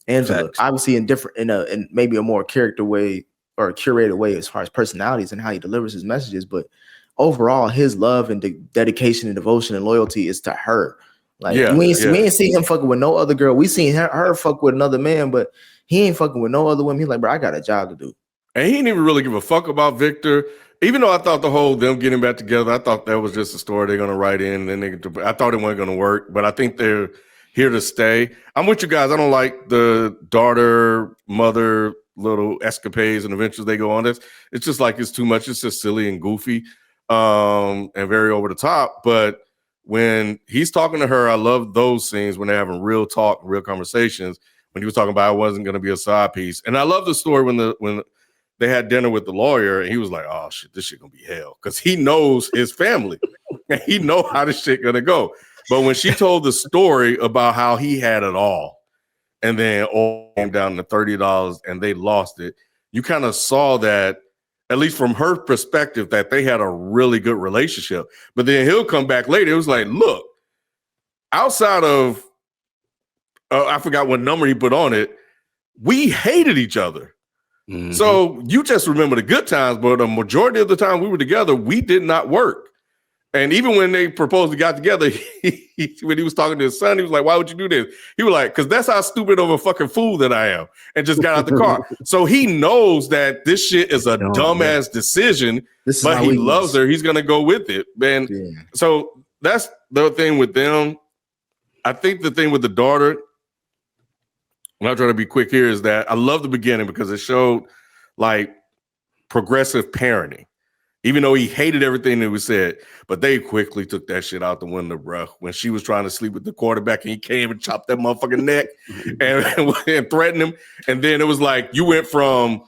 Angela. Facts. Obviously in maybe a more character way or a curated way as far as personalities and how he delivers his messages, but overall his love and dedication and devotion and loyalty is to her. Like we ain't seen him fucking with no other girl. We seen her fuck with another man, but he ain't fucking with no other women. He's like, bro, I got a job to do. And he didn't even really give a fuck about Victor, even though I thought the whole them getting back together, I thought that was just a story they're going to write in. And then I thought it wasn't going to work, but I think they're here to stay. I'm with you guys. I don't like the daughter, mother, little escapades and adventures they go on. It's just like it's too much. It's just silly and goofy and very over the top. But when he's talking to her, I love those scenes when they're having real talk, real conversations. When he was talking about it wasn't going to be a side piece. And I love the story when they had dinner with the lawyer, and he was like, oh, shit, this shit gonna be hell. Because he knows his family. And he know how this shit gonna go. But when she told the story about how he had it all, and then all came down to $30 and they lost it, you kind of saw that, at least from her perspective, that they had a really good relationship. But then he'll come back later. It was like, look, outside of, I forgot what number he put on it, we hated each other. Mm-hmm. So you just remember the good times, but the majority of the time we were together, we did not work. And even when they proposed to got together, when he was talking to his son, he was like, why would you do this? He was like, because that's how stupid of a fucking fool that I am, and just got out the car. So he knows that this shit is a dumbass decision, but he loves her. He's going to go with it. And so that's the thing with them. I think the thing with the daughter, and I'll try to be quick here, is that I love the beginning because it showed like progressive parenting. Even though he hated everything that was said, but they quickly took that shit out the window, bro. When she was trying to sleep with the quarterback and he came and chopped that motherfucking neck and threatened him. And then it was like you went from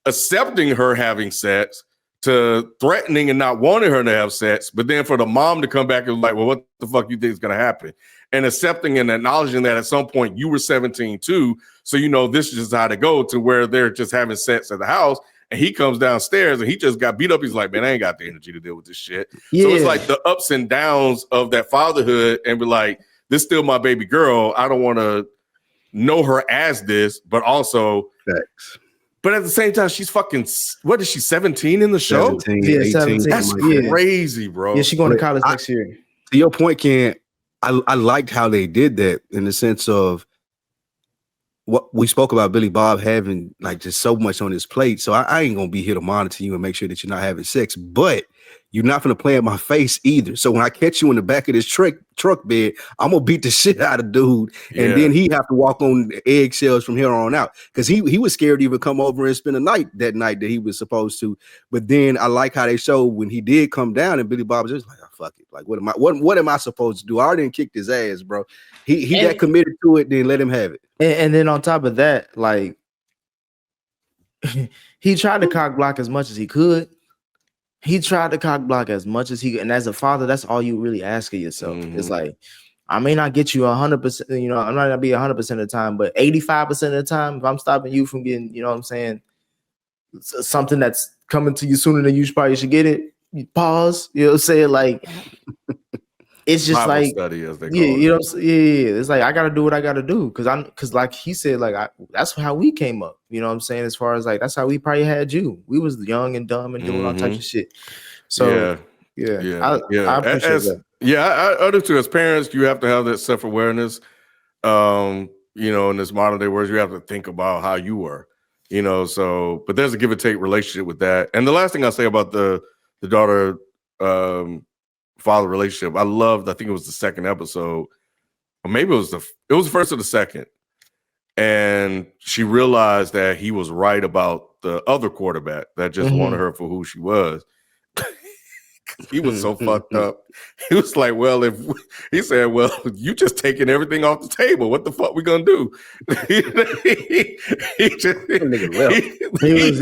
accepting her having sex to threatening and not wanting her to have sex, but then for the mom to come back and like, well, what the fuck you think is going to happen? And accepting and acknowledging that at some point you were 17 too, so you know this is just how to go, to where they're just having sex at the house. And he comes downstairs and he just got beat up. He's like, man, I ain't got the energy to deal with this shit. Yeah. So it's like the ups and downs of that fatherhood, and be like, this is still my baby girl. I don't want to know her as this, but also, but at the same time, she's fucking, what is she, 17 in the show? 17, yeah, 17. That's crazy, bro. Yeah, she's going to college next year. To your point, Ken, I liked how they did that in the sense of what we spoke about Billy Bob having like just so much on his plate. So I ain't gonna be here to monitor you and make sure that you're not having sex, but you're not gonna play in my face either. So when I catch you in the back of this truck bed, I'm gonna beat the shit out of dude, and then he have to walk on eggshells from here on out, because he was scared to even come over and spend a night that he was supposed to. But then I like how they showed when he did come down, and Billy Bob was just like, oh, fuck it, like what am I supposed to do? I already kicked his ass, bro. He got committed to it, then let him have it. And then on top of that, like he tried to cock block as much as he could. And as a father, that's all you really ask of yourself. It's like, I may not get you 100%, you know, I'm not gonna be 100% of the time, but 85% of the time, if I'm stopping you from getting, you know what I'm saying, something that's coming to you sooner than you probably should get it, you pause, you know what I'm saying? Like, it's just Bible like, study, as they call you know, it's like I gotta do what I gotta do, because like he said, like that's how we came up. You know what I'm saying? As far as like that's how we probably had you. We was young and dumb and doing all types of shit. So I appreciate that. Yeah, I do too. As parents, you have to have that self-awareness. You know, in this modern day world, you have to think about how you were. You know, so but there's a give and take relationship with that. And the last thing I'll say about the daughter father relationship, I think it was the second episode, or maybe it was the first or the second, and she realized that he was right about the other quarterback that just wanted her for who she was. He was so fucked up. He was like, well, he said, well, you just taking everything off the table. What the fuck we gonna do? he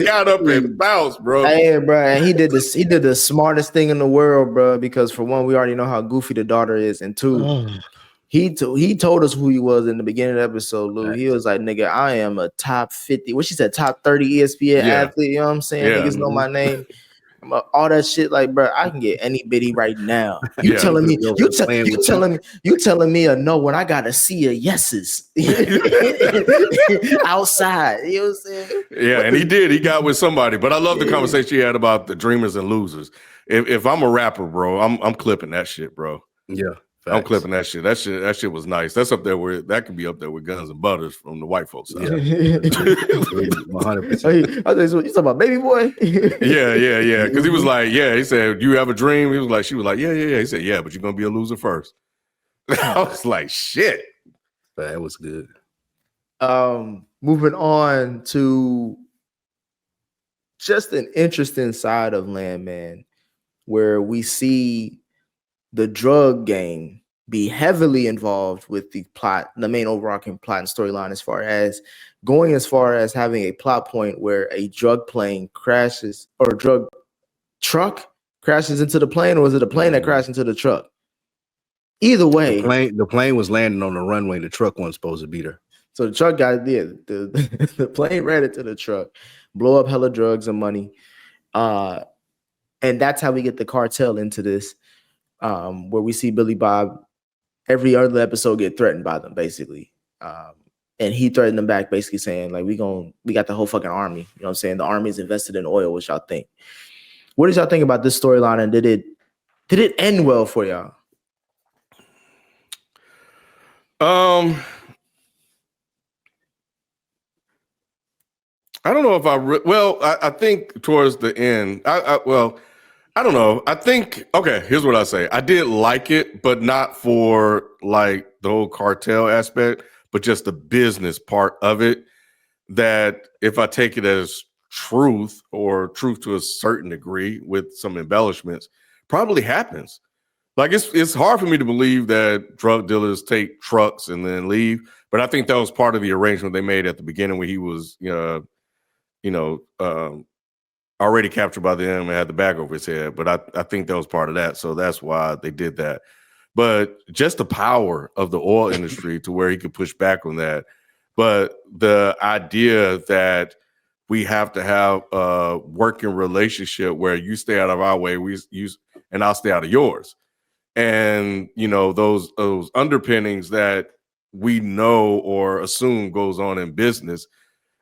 got up and bounced, bro. Hey, bro, and he did the smartest thing in the world, bro, because for one, we already know how goofy the daughter is, and two, he told us who he was in the beginning of the episode, Lou. He was like, nigga, I am a top 50, what she said, top 30 ESPN athlete, you know what I'm saying? Niggas know my name. All that shit, like, bro, I can get any bitty right now. You telling me a no when I gotta see a yeses outside. You know what I'm saying? Yeah, and he did. He got with somebody. But I love the conversation he had about the dreamers and losers. If I'm a rapper, bro, I'm clipping that shit, bro. Yeah. I'm clipping that shit. That shit was nice. That's up there where that can be up there with Guns and Butters from the white folks side. 100%. You talking about Baby Boy? yeah. Because he was like, he said, "Do you have a dream?" He was like, she was like, yeah. He said, yeah, but you're gonna be a loser first. I was like, shit. That was good. Moving on to just an interesting side of Landman, where we see the drug gang be heavily involved with the plot, the main overarching plot and storyline, as far as having a plot point where a drug plane crashes, or a drug truck crashes into the plane, or is it a plane that crashed into the truck? Either way, the plane was landing on the runway. The truck wasn't supposed to be there. So the truck got the plane ran into the truck, blow up hella drugs and money, and that's how we get the cartel into this. Where we see Billy Bob every other episode get threatened by them, basically. And he threatened them back, basically saying, like, we got the whole fucking army. You know what I'm saying? The army is invested in oil. What y'all think? What did y'all think about this storyline? And did it end well for y'all? I don't know if I think towards the end, I don't know. I think, okay, here's what I say. I did like it, but not for like the whole cartel aspect, but just the business part of it, that if I take it as truth or truth to a certain degree with some embellishments, probably happens. Like it's hard for me to believe that drug dealers take trucks and then leave, but I think that was part of the arrangement they made at the beginning when he was, already captured by them and had the bag over his head. But I think that was part of that, so that's why they did that. But just the power of the oil industry to where he could push back on that. But the idea that we have to have a working relationship where you stay out of our way, and I'll stay out of yours. And those underpinnings that we know or assume goes on in business,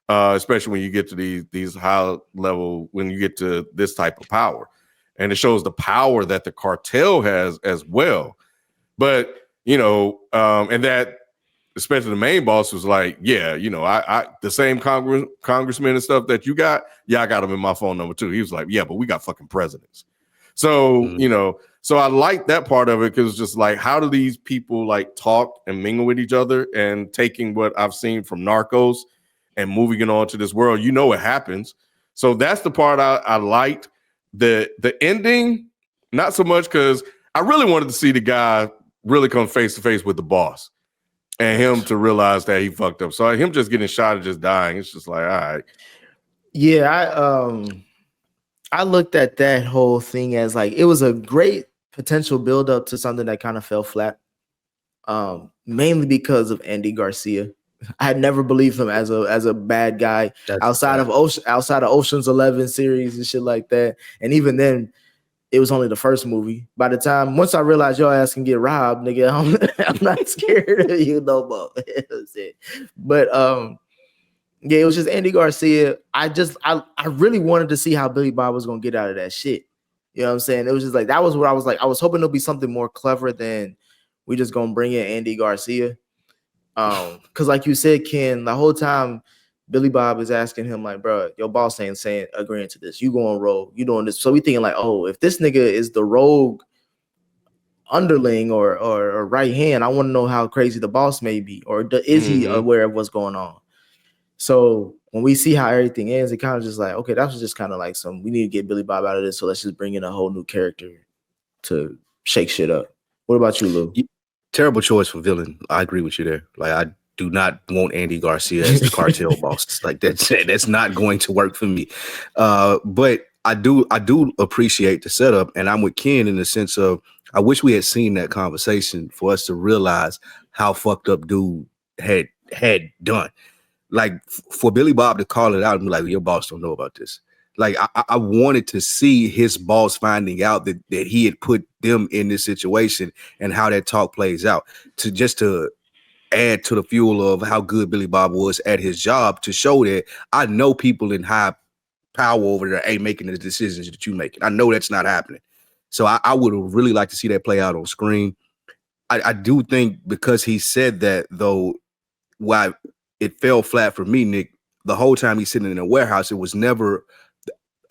especially when you get to these high level, when you get to this type of power, and it shows the power that the cartel has as well. But and that especially the main boss was like, yeah, I the same congressman and stuff that you got, yeah, I got him in my phone number too. He was like, yeah, but we got fucking presidents. So so I like that part of it, because it's just like, how do these people like talk and mingle with each other, and taking what I've seen from Narcos and moving it on to this world, it happens. So that's the part I liked. The ending, not so much, because I really wanted to see the guy really come face to face with the boss and him to realize that he fucked up. So him just getting shot and just dying, it's just like, all right. Yeah, I looked at that whole thing as like, it was a great potential build up to something that kind of fell flat. Mainly because of Andy Garcia. I had never believed him as a bad guy outside of Ocean's 11 series and shit like that. And even then, it was only the first movie. By the time, once I realized your ass can get robbed, nigga, I'm not scared of you no more. But yeah, it was just Andy Garcia. I really wanted to see how Billy Bob was gonna get out of that shit. You know what I'm saying? It was just like, that was what I was like. I was hoping there'll be something more clever than we just gonna bring in Andy Garcia. Because like you said, Ken, the whole time Billy Bob is asking him, like, bro, your boss ain't saying agreeing to this. You going rogue, you doing this. So we thinking like, oh, if this nigga is the rogue underling or right hand, I want to know how crazy the boss may be, or is he aware of what's going on? So when we see how everything ends, it kind of just like, okay, that was just kind of like we need to get Billy Bob out of this, so let's just bring in a whole new character to shake shit up. What about you, Lou? Terrible choice for villain. I agree with you there. Like, I do not want Andy Garcia as the cartel boss. Like, that's not going to work for me. But I do appreciate the setup, and I'm with Ken in the sense of, I wish we had seen that conversation for us to realize how fucked up dude had done. Like, for Billy Bob to call it out and be like, your boss don't know about this. Like, I wanted to see his boss finding out that he had put them in this situation, and how that talk plays out, to add to the fuel of how good Billy Bob was at his job, to show that I know people in high power over there ain't making the decisions that you making. I know that's not happening. So I would have really liked to see that play out on screen. I do think, because he said that, though, why it fell flat for me, Nick, the whole time he's sitting in a warehouse, it was never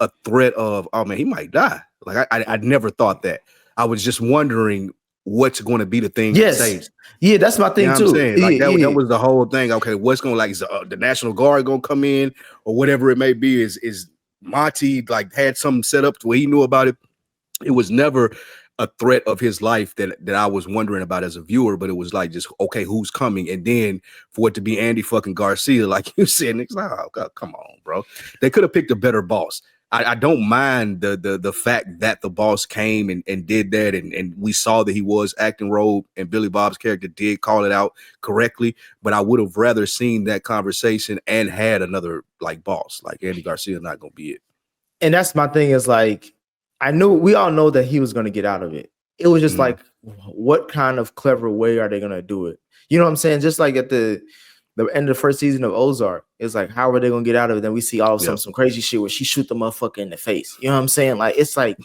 a threat of, oh man, he might die. Like, I never thought that. I was just wondering what's going to be the thing that saves. Yeah, that's my thing, too. What I'm saying? Like, that was the whole thing. Okay, what's going to, like, is the National Guard going to come in, or whatever it may be? Is Monty, like, had something set up to where he knew about it? It was never a threat of his life that I was wondering about as a viewer, but it was like, just, okay, who's coming? And then for it to be Andy fucking Garcia, like you said, it's like, oh God, come on, bro. They could have picked a better boss. I don't mind the fact that the boss came and did that, and we saw that he was acting rogue, and Billy Bob's character did call it out correctly, but I would have rather seen that conversation and had another, like, boss. Like, Andy Garcia not gonna be it. And that's my thing, is like, we all know that he was going to get out of it. It was just like, what kind of clever way are they going to do it? You know what I'm saying? Just like at the end of the first season of Ozark, it's like, how are they going to get out of it? Then we see all of some crazy shit where she shoot the motherfucker in the face. You know what I'm saying? Like, it's like,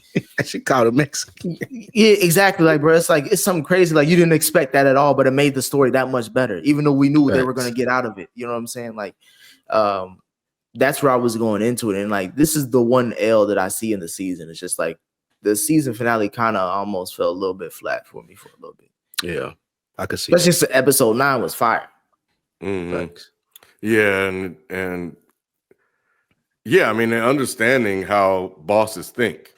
she called him Mexican. Yeah, exactly. Like, bro, it's like, it's something crazy. Like, you didn't expect that at all, but it made the story that much better, even though we knew they were going to get out of it. You know what I'm saying? Like, that's where I was going into it. And like, this is the one L that I see in the season. It's just like, the season finale kind of almost felt a little bit flat for me for a little bit. Yeah, I could see. Especially since episode 9 was fire. Facts. Yeah, and yeah, I mean, and understanding how bosses think,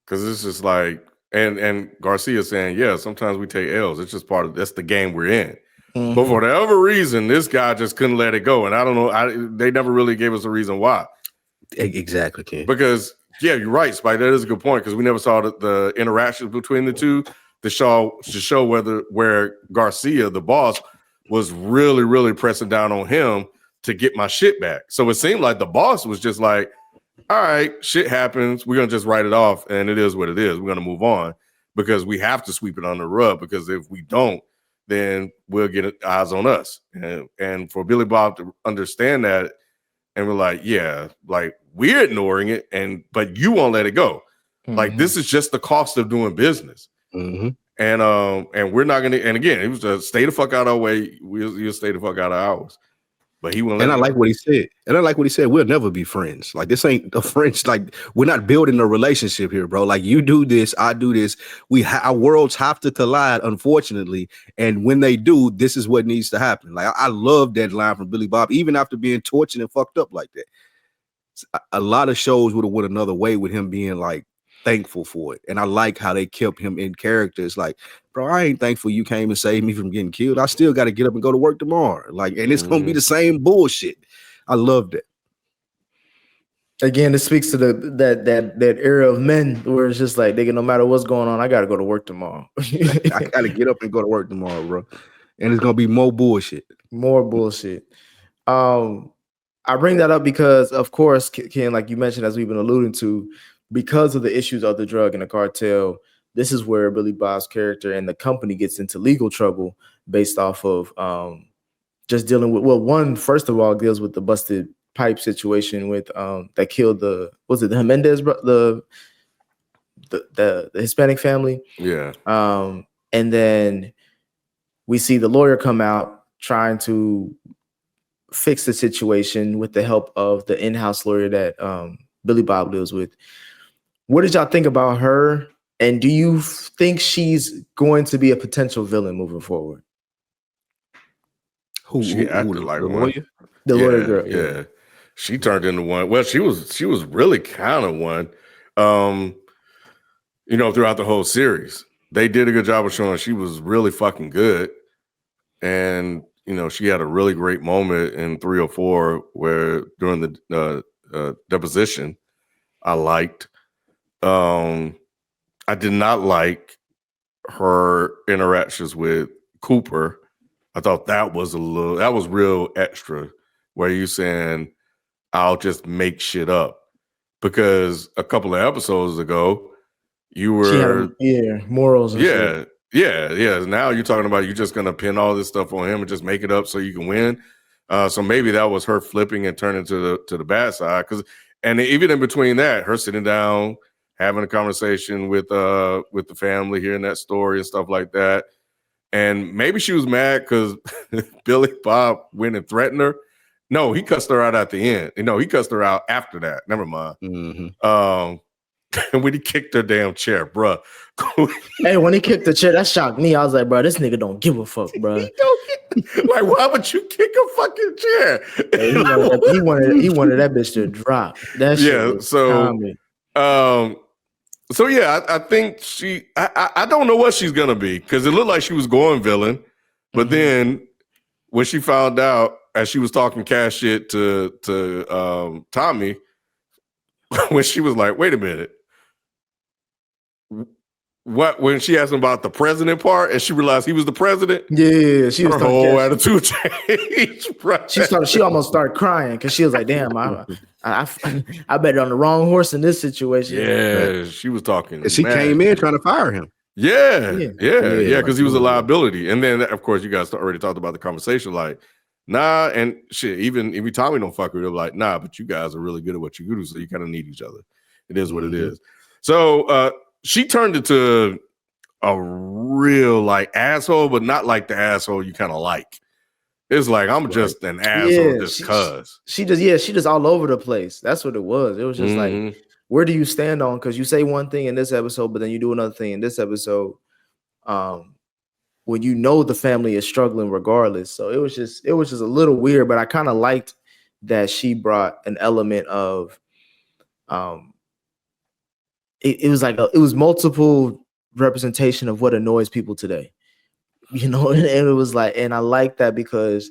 because it's just like, and Garcia saying, yeah, sometimes we take L's. It's just that's the game we're in. But for whatever reason, this guy just couldn't let it go, and I don't know. They never really gave us a reason why. Exactly, Ken. Because yeah, you're right, Spike. That is a good point, because we never saw the interactions between the two to show where Garcia, the boss, was really, really pressing down on him to get my shit back. So it seemed like the boss was just like, all right, shit happens. We're going to just write it off, and it is what it is. We're going to move on, because we have to sweep it under the rug, because if we don't, then we'll get eyes on us. And for Billy Bob to understand that, and we're like, yeah, like, we're ignoring it, but you won't let it go. Like, this is just the cost of doing business. And we're not gonna. And again, it was to stay the fuck out of our way. We'll stay the fuck out of ours. But he won't. And I like what he said. We'll never be friends. Like, this ain't a friends. Like, we're not building a relationship here, bro. Like, you do this, I do this. Our worlds have to collide, unfortunately. And when they do, this is what needs to happen. Like, I love that line from Billy Bob, even after being tortured and fucked up like that. A lot of shows would have went another way with him being like thankful for it. And I like how they kept him in character. It's like, bro, I ain't thankful you came and saved me from getting killed. I still got to get up and go to work tomorrow. Like, and it's gonna be the same bullshit. I love that. Again, it speaks to that era of men where it's just like, nigga, no matter what's going on, I gotta go to work tomorrow. I gotta get up and go to work tomorrow, bro. And it's gonna be more bullshit. More bullshit. I bring that up because, of course, Ken, like you mentioned, as we've been alluding to, because of the issues of the drug and the cartel, this is where Billy Bob's character and the company gets into legal trouble based off of just dealing with, well, one, first of all, deals with the busted pipe situation with that killed the Hernandez, the Hispanic family. Yeah. And then we see the lawyer come out trying to fix the situation with the help of the in-house lawyer that Billy Bob lives with. What did y'all think about her? And do you think she's going to be a potential villain moving forward? She acted like the one. lawyer? The lawyer girl. Yeah. She turned into one. Well, she was really kind of one. Throughout the whole series. They did a good job of showing she was really fucking good. And she had a really great moment in 304 where during the deposition, I liked. I did not like her interactions with Cooper. I thought that was real extra, where you saying, I'll just make shit up. Because a couple of episodes ago, you were morals and shit. Yeah. Now you're talking about you're just gonna pin all this stuff on him and just make it up so you can win. So maybe that was her flipping and turning to the bad side. And even in between that, her sitting down, having a conversation with the family, hearing that story and stuff like that. And maybe she was mad because Billy Bob went and threatened her. No, he cussed her out at the end. He cussed her out after that. Never mind. And when he kicked her damn chair, bruh. Hey, when he kicked the chair, that shocked me. I was like, bro, this nigga don't give a fuck, bro. Like, why would you kick a fucking chair? Hey, he wanted that bitch to drop. That shit was comedy. So yeah, I think I don't know what she's gonna be, because it looked like she was going villain, but then when she found out, as she was talking cash shit to Tommy, when she was like, wait a minute. What, when she asked him about the president part and she realized he was the president? Yeah, she was her whole attitude changed. Right? She almost started crying because she was like, "Damn, I bet on the wrong horse in this situation." Yeah, she was talking. And she came in trying to fire him. Yeah, because he was a liability. And then, of course, you guys already talked about the conversation. Like, nah, and shit. Even every time we don't fuck with her, like, nah, but you guys are really good at what you do, so you kind of need each other. It is what it is. So, she turned into a real like asshole, but not like the asshole you kind of like. It's like, I'm just an asshole just cuz. She just all over the place. That's what it was. It was just like, where do you stand on? Because you say one thing in this episode, but then you do another thing in this episode. when you know the family is struggling regardless. So it was just a little weird, but I kind of liked that she brought an element of it was like it was multiple representation of what annoys people today. You know, and it was like, and I like that because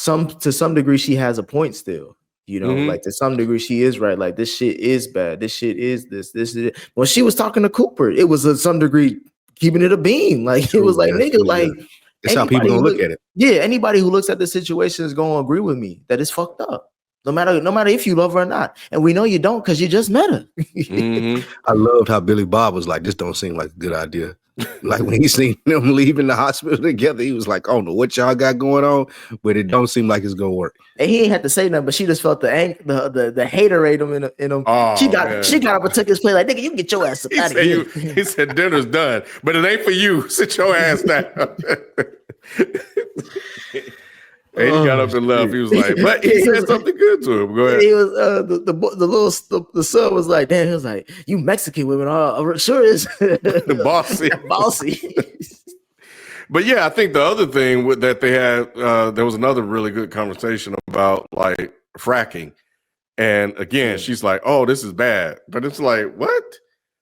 to some degree she has a point still. You know, like to some degree she is right. Like this shit is bad. This shit is this is it. When she was talking to Cooper, it was to some degree keeping it a beam. Like True, it was like, that's nigga, true, like it's how people gonna look at it. Yeah, anybody who looks at the situation is gonna agree with me that it's fucked up. No matter if you love her or not. And we know you don't because you just met her. I loved how Billy Bob was like, this don't seem like a good idea. Like when he seen them leaving the hospital together, he was like, I don't know what y'all got going on, but it don't seem like it's gonna work. And he ain't had to say nothing, but she just felt the haterade him in him. Oh, she got up and took his plate like, nigga, you can get your ass up out of here. He said dinner's done, but it ain't for you. Sit your ass down. And he got up and left. He was like, but he said something good to him. Go ahead. He was the son was like, damn, he was like, you Mexican women are sure is bossy. Bossy. But yeah, I think the other thing that they had, there was another really good conversation about like fracking. And again, she's like, oh, this is bad. But it's like, what?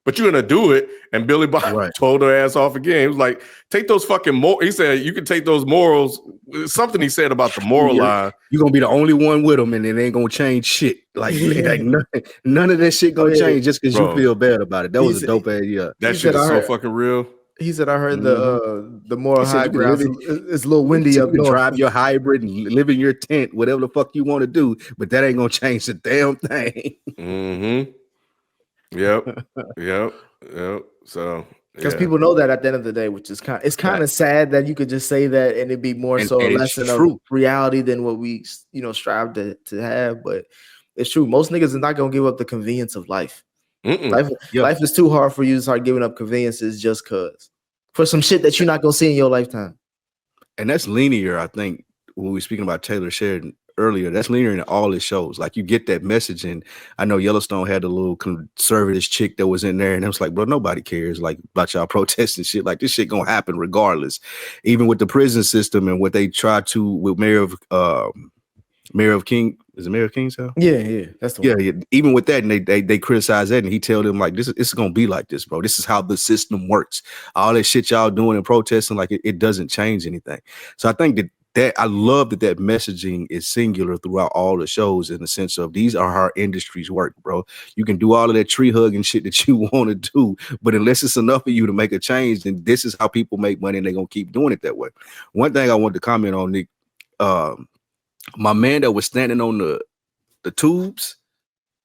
But you're going to do it. And Billy Bob told her ass off again. He was like, take those fucking he said, you can take those morals. Something he said about the moral line. You're going to be the only one with them and it ain't going to change shit. Like none of that shit going to change just because you feel bad about it. That was a dope ass, That shit is so fucking real. He said, I heard the moral high ground is a little windy up north. You can drive your hybrid and live in your tent, whatever the fuck you want to do, but that ain't going to change the damn thing. Mm-hmm. Yep. So because people know that at the end of the day, which is kind of sad that you could just say that and it'd be more a lesson of reality than what we strive to have. But it's true. Most niggas are not gonna give up the convenience of life. Life is too hard for you to start giving up conveniences just cause for some shit that you're not gonna see in your lifetime. And that's linear, I think. When we were speaking about Taylor Sheridan earlier, that's linear in all his shows. Like you get that message, and I know Yellowstone had a little conservative chick that was in there, and it was like, bro, nobody cares like about y'all protesting shit. Like this shit gonna happen regardless. Even with the prison system and what they try to with Mayor of King. Is it Mayor of King's house? Yeah, that's the one. Yeah. Even with that, and they criticize that, and he tell them like, this is gonna be like this, bro. This is how the system works. All that shit y'all doing and protesting, like it doesn't change anything. So I think that I love that messaging is singular throughout all the shows in the sense of these are how industries work, bro. You can do all of that tree hugging shit that you want to do, but unless it's enough of you to make a change, then this is how people make money, and they're gonna keep doing it that way. One thing I wanted to comment on, Nick, my man that was standing on the tubes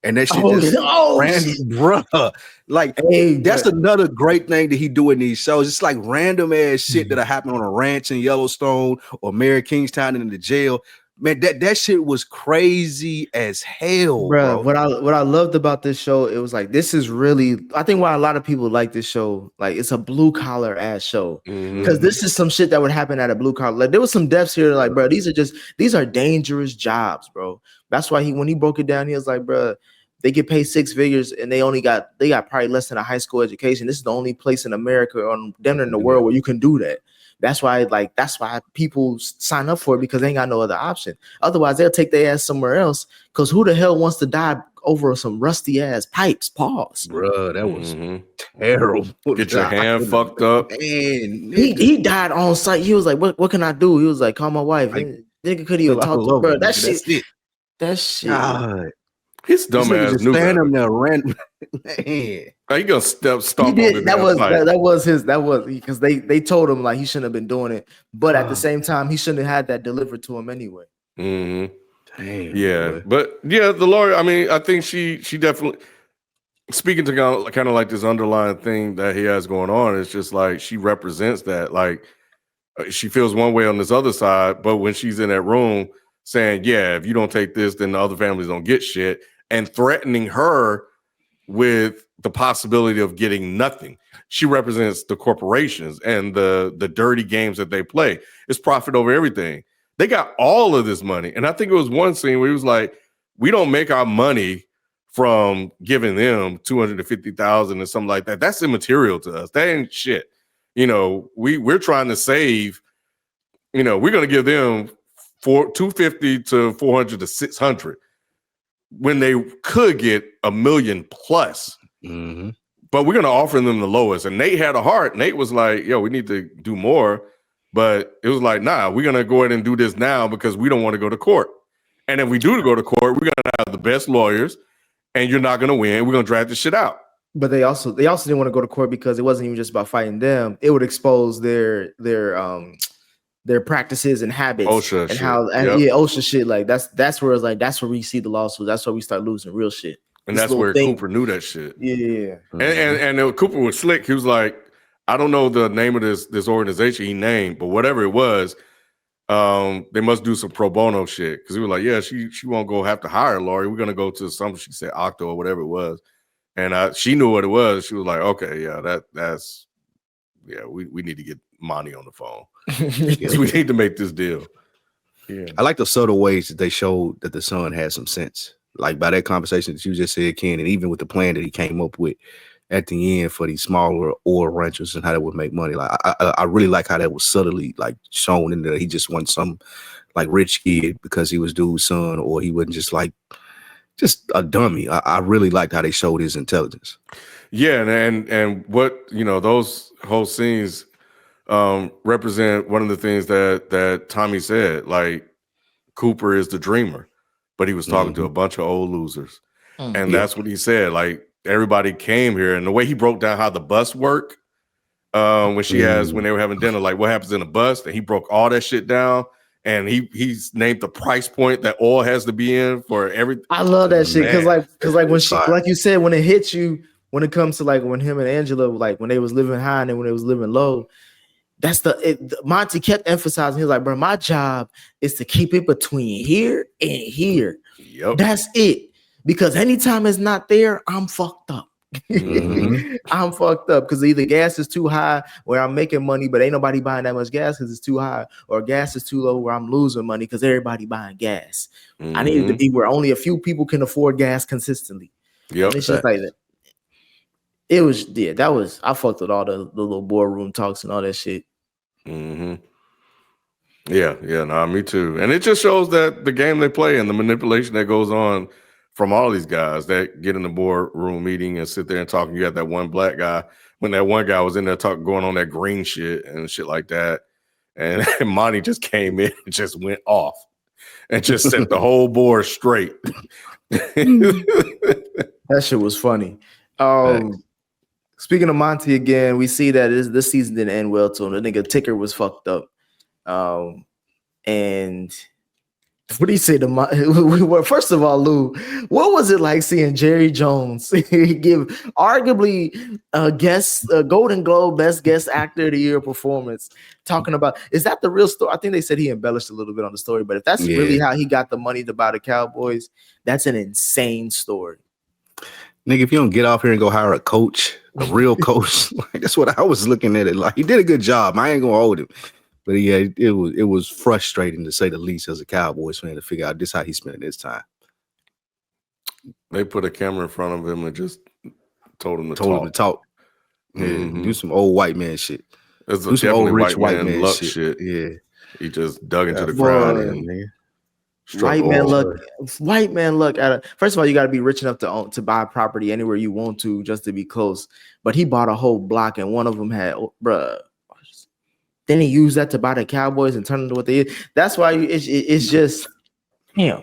and that shit random, bruh. Like that's another great thing that he do in these shows. It's like random ass shit that happen on a ranch in Yellowstone or Mayor of Kingstown in the jail. Man, that shit was crazy as hell, bro. What I loved about this show, it was like this is really, I think why a lot of people like this show, like it's a blue collar ass show because this is some shit that would happen at a blue collar. Like there was some deaths here, like bro, these are dangerous jobs, bro. That's why when he broke it down, he was like, bro, they get paid 6 figures and they got probably less than a high school education. This is the only place in America or in the world where you can do that. That's why people sign up for it because they ain't got no other option. Otherwise, they'll take their ass somewhere else. Because who the hell wants to die over some rusty ass pipes? Pause, bro. That was terrible. Get your hand fucked up. Man, he died on site. He was like, "What can I do?" He was like, "Call my wife." Nigga couldn't even talk to bro. That shit. God. His dumb ass knew stand that. him there, random. He gonna stomp. That was because they told him like he shouldn't have been doing it, but at the same time he shouldn't have had that delivered to him anyway. Damn, yeah, boy. but yeah, the lawyer. I mean, I think she definitely speaking to kind of like this underlying thing that he has going on. It's just like she represents that. Like she feels one way on this other side, but when she's in that room saying, "Yeah, if you don't take this, then the other families don't get shit," and threatening her with the possibility of getting nothing. She represents the corporations and the dirty games that they play. It's profit over everything. They got all of this money. And I think it was one scene where he was like, we don't make our money from giving them $250,000 or something like that. That's immaterial to us. That ain't shit. we're trying to save. We're going to give them 250 to 400 to 600 when they could get $1 million plus. Mm-hmm. But we're going to offer them the lowest. And Nate had a heart. Nate was like, yo, we need to do more. But it was like, nah, we're going to go ahead and do this now because we don't want to go to court. And if we do go to court, we're going to have the best lawyers and you're not going to win. We're going to drag this shit out. But they also didn't want to go to court because it wasn't even just about fighting them. It would expose their practices and habits OSHA and shit. OSHA shit. Like that's where it's like that's where we see the lawsuit. That's where we start losing real shit. And that's where Cooper knew that shit. Yeah. And Cooper was slick. He was like, I don't know the name of this organization he named, but whatever it was, they must do some pro bono shit. Because he was like, yeah, she won't go have to hire a lawyer. We're gonna go to some, she said Octo or whatever it was. And she knew what it was. She was like, okay, yeah, we need to get Monty on the phone. We need to make this deal. Yeah. I like the subtle ways that they showed that the son had some sense. Like by that conversation that you just said, Ken, and even with the plan that he came up with at the end for these smaller oil ranchers and how that would make money. Like I really like how that was subtly like shown in there. He just wasn't some like rich kid because he was dude's son, or he wasn't just a dummy. I really liked how they showed his intelligence. Yeah, and what those whole scenes represent one of the things that Tommy said. Like Cooper is the dreamer, but he was talking to a bunch of old losers, and that's what he said. Like everybody came here, and the way he broke down how the bus worked when they were having dinner, like what happens in a bus, and he broke all that shit down. And he's named the price point that oil has to be in for everything. I love that shit because like when she, like you said, when it hits you, when it comes to like when him and Angela, like when they was living high and then when they was living low, that's Monty kept emphasizing. He was like, bro, my job is to keep it between here and here. Yep. That's it. Because anytime it's not there, I'm fucked up. I'm fucked up because either gas is too high where I'm making money, but ain't nobody buying that much gas because it's too high, or gas is too low where I'm losing money because everybody buying gas. I needed to be where only a few people can afford gas consistently. Yep. And it's just like that. It was, I fucked with all the little boardroom talks and all that shit. Mm-hmm. Yeah, nah, me too. And it just shows that the game they play and the manipulation that goes on from all these guys that get in the boardroom meeting and sit there and talk. You got that one black guy, when that one guy was in there going on that green shit and shit like that. And Monty just came in and just went off and just set the whole board straight. That shit was funny. Speaking of Monty again, we see that this season didn't end well to him. The nigga ticker was fucked up. And what do you say to first of all, Lou, what was it like seeing Jerry Jones give arguably a Golden Globe Best Guest Actor of the Year performance, talking about, is that the real story? I think they said he embellished a little bit on the story, but if that's really how he got the money to buy the Cowboys, that's an insane story. Nigga, if you don't get off here and go hire a coach, a real coach, like, that's what I was looking at it. Like, he did a good job. I ain't gonna hold him. But yeah, it was frustrating to say the least as a Cowboys fan to figure out this how he's spending his time. They put a camera in front of him and just told him to talk. Yeah, do some old white man shit. Do some old rich white man luck shit. Yeah, he just dug into the crowd and white man luck. First of all, you got to be rich enough to buy property anywhere you want to just to be close. But he bought a whole block, and one of them had, bruh. Then he used that to buy the Cowboys and turn into what they is. That's why it's just him.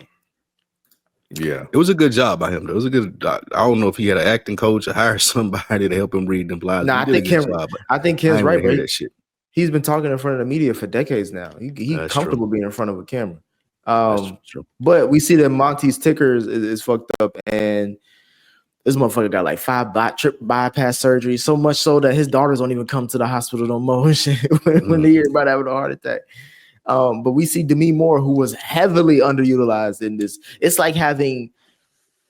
Yeah, it was a good job by him. It was a good. I don't know if he had an acting coach or hired somebody to help him read them lines. No, I think Ken's right. That shit. He's been talking in front of the media for decades now. He's comfortable being in front of a camera. True. But we see that Monty's ticker is fucked up, and this motherfucker got like 5 trip bypass surgery, so much so that his daughters don't even come to the hospital no more and shit when they hear about having a heart attack. But we see Demi Moore, who was heavily underutilized in this. It's like having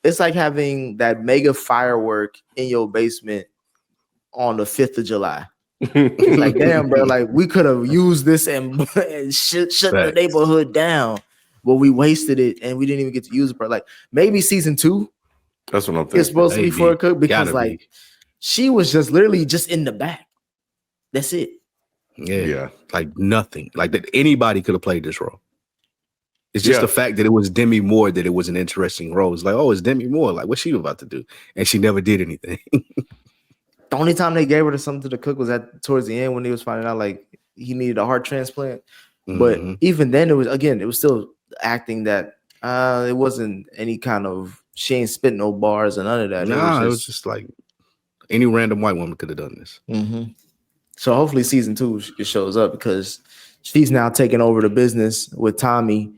that mega firework in your basement on the 5th of July. Like, damn, bro, like we could have used this and shut the neighborhood down, but we wasted it and we didn't even get to use it. Bro. Like maybe season 2. That's what I'm thinking. It's supposed to be for a cook because she was just literally just in the back. That's it. Yeah. Like nothing. Like that anybody could have played this role. It's just the fact that it was Demi Moore that it was an interesting role. It's like, oh, it's Demi Moore. Like, what's she about to do? And she never did anything. The only time they gave her something to cook was towards the end when he was finding out like he needed a heart transplant. But even then, it was still acting that it wasn't any kind of, she ain't spitting no bars and none of that. It was just like any random white woman could have done this. So hopefully season 2 it shows up, because she's now taking over the business with Tommy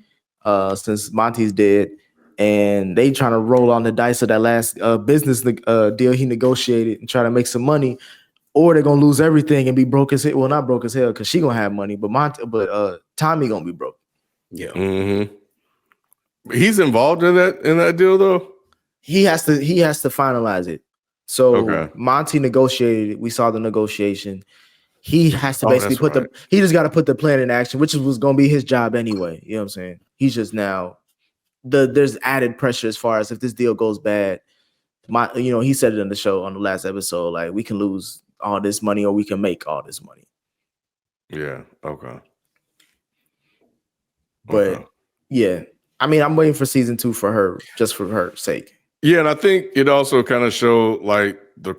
since Monty's dead, and they trying to roll on the dice of that last business deal he negotiated and try to make some money, or they're gonna lose everything and be broke as hell. Well, not broke as hell because she gonna have money, but Tommy gonna be broke. Yeah. He's involved in that deal though. He has to finalize it. So Monty negotiated it. We saw the negotiation. He has to basically he just got to put the plan in action, which was going to be his job anyway. You know what I'm saying? He's just now there's added pressure as far as if this deal goes bad. He said it in the show on the last episode, like we can lose all this money or we can make all this money. Yeah. Okay. But yeah, I mean, I'm waiting for season 2 for her, just for her sake. Yeah, and I think it also kind of showed like the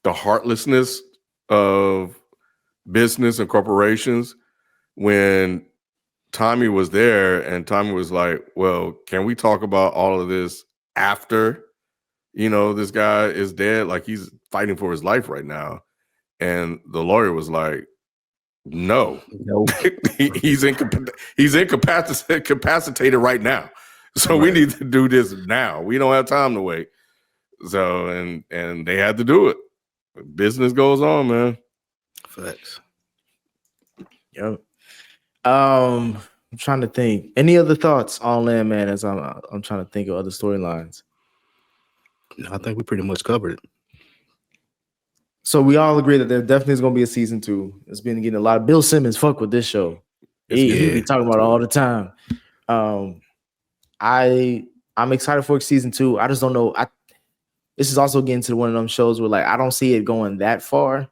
heartlessness of business and corporations when Tommy was there, and Tommy was like, well, can we talk about all of this after, this guy is dead? Like, he's fighting for his life right now. And the lawyer was like, no. he's incapacitated right now. So we need to do this now. We don't have time to wait. So, and they had to do it. Business goes on, man. Facts. Yep. I'm trying to think. Any other thoughts on Landman as I'm trying to think of other storylines? No, I think we pretty much covered it. So we all agree that there definitely is going to be a season 2. It's been getting a lot of Bill Simmons fuck with this show. He be talking about it all the time. I'm excited for season 2. I just don't know. This is also getting to one of them shows where like I don't see it going that far.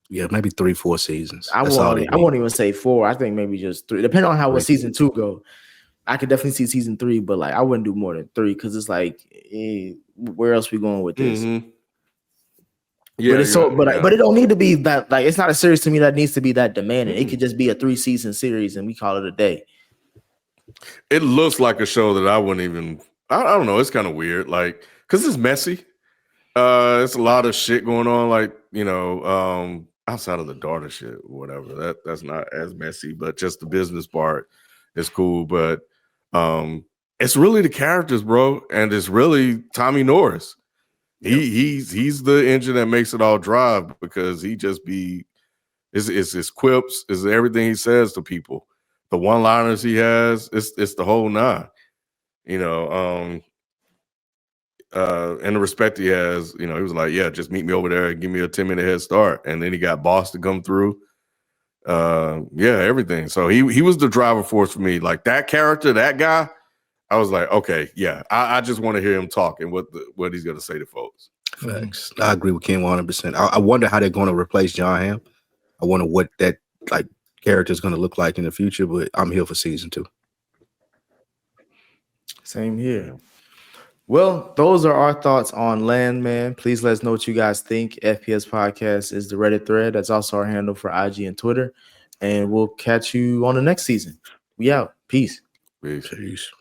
Yeah, maybe 3-4 seasons. I won't even say 4. I think maybe just 3. Depending on how season 2 go. I could definitely see season 3, but like I wouldn't do more than 3 because it's like, where else we going with this? Yeah, but it don't need to be that. Like, it's not a series to me that needs to be that demanding. It could just be a 3-season series and we call it a day. It looks like a show that I wouldn't even. I don't know. It's kind of weird, like because it's messy. It's a lot of shit going on, like outside of the daughter shit, whatever. That's not as messy, but just the business part is cool. But it's really the characters, bro, and it's really Tommy Norris. He's the engine that makes it all drive because he just it's his quips, is everything he says to people, the one-liners he has, it's the whole nine, and the respect he has. He was like, yeah, just meet me over there and give me a 10-minute head start, and then he got Boss to come through. Everything. So he was the driver force for me. Like that character, that guy. I was like, okay, yeah, I just want to hear him talk and what he's gonna say to folks. Facts. I agree with Ken 100%. I wonder how they're going to replace John Hamm. I wonder what that character is going to look like in the future. But I'm here for season 2. Same here. Well, those are our thoughts on Landman. Please let us know what you guys think. FPS Podcast is the Reddit thread. That's also our handle for IG and Twitter. And we'll catch you on the next season. We out. Peace. Peace.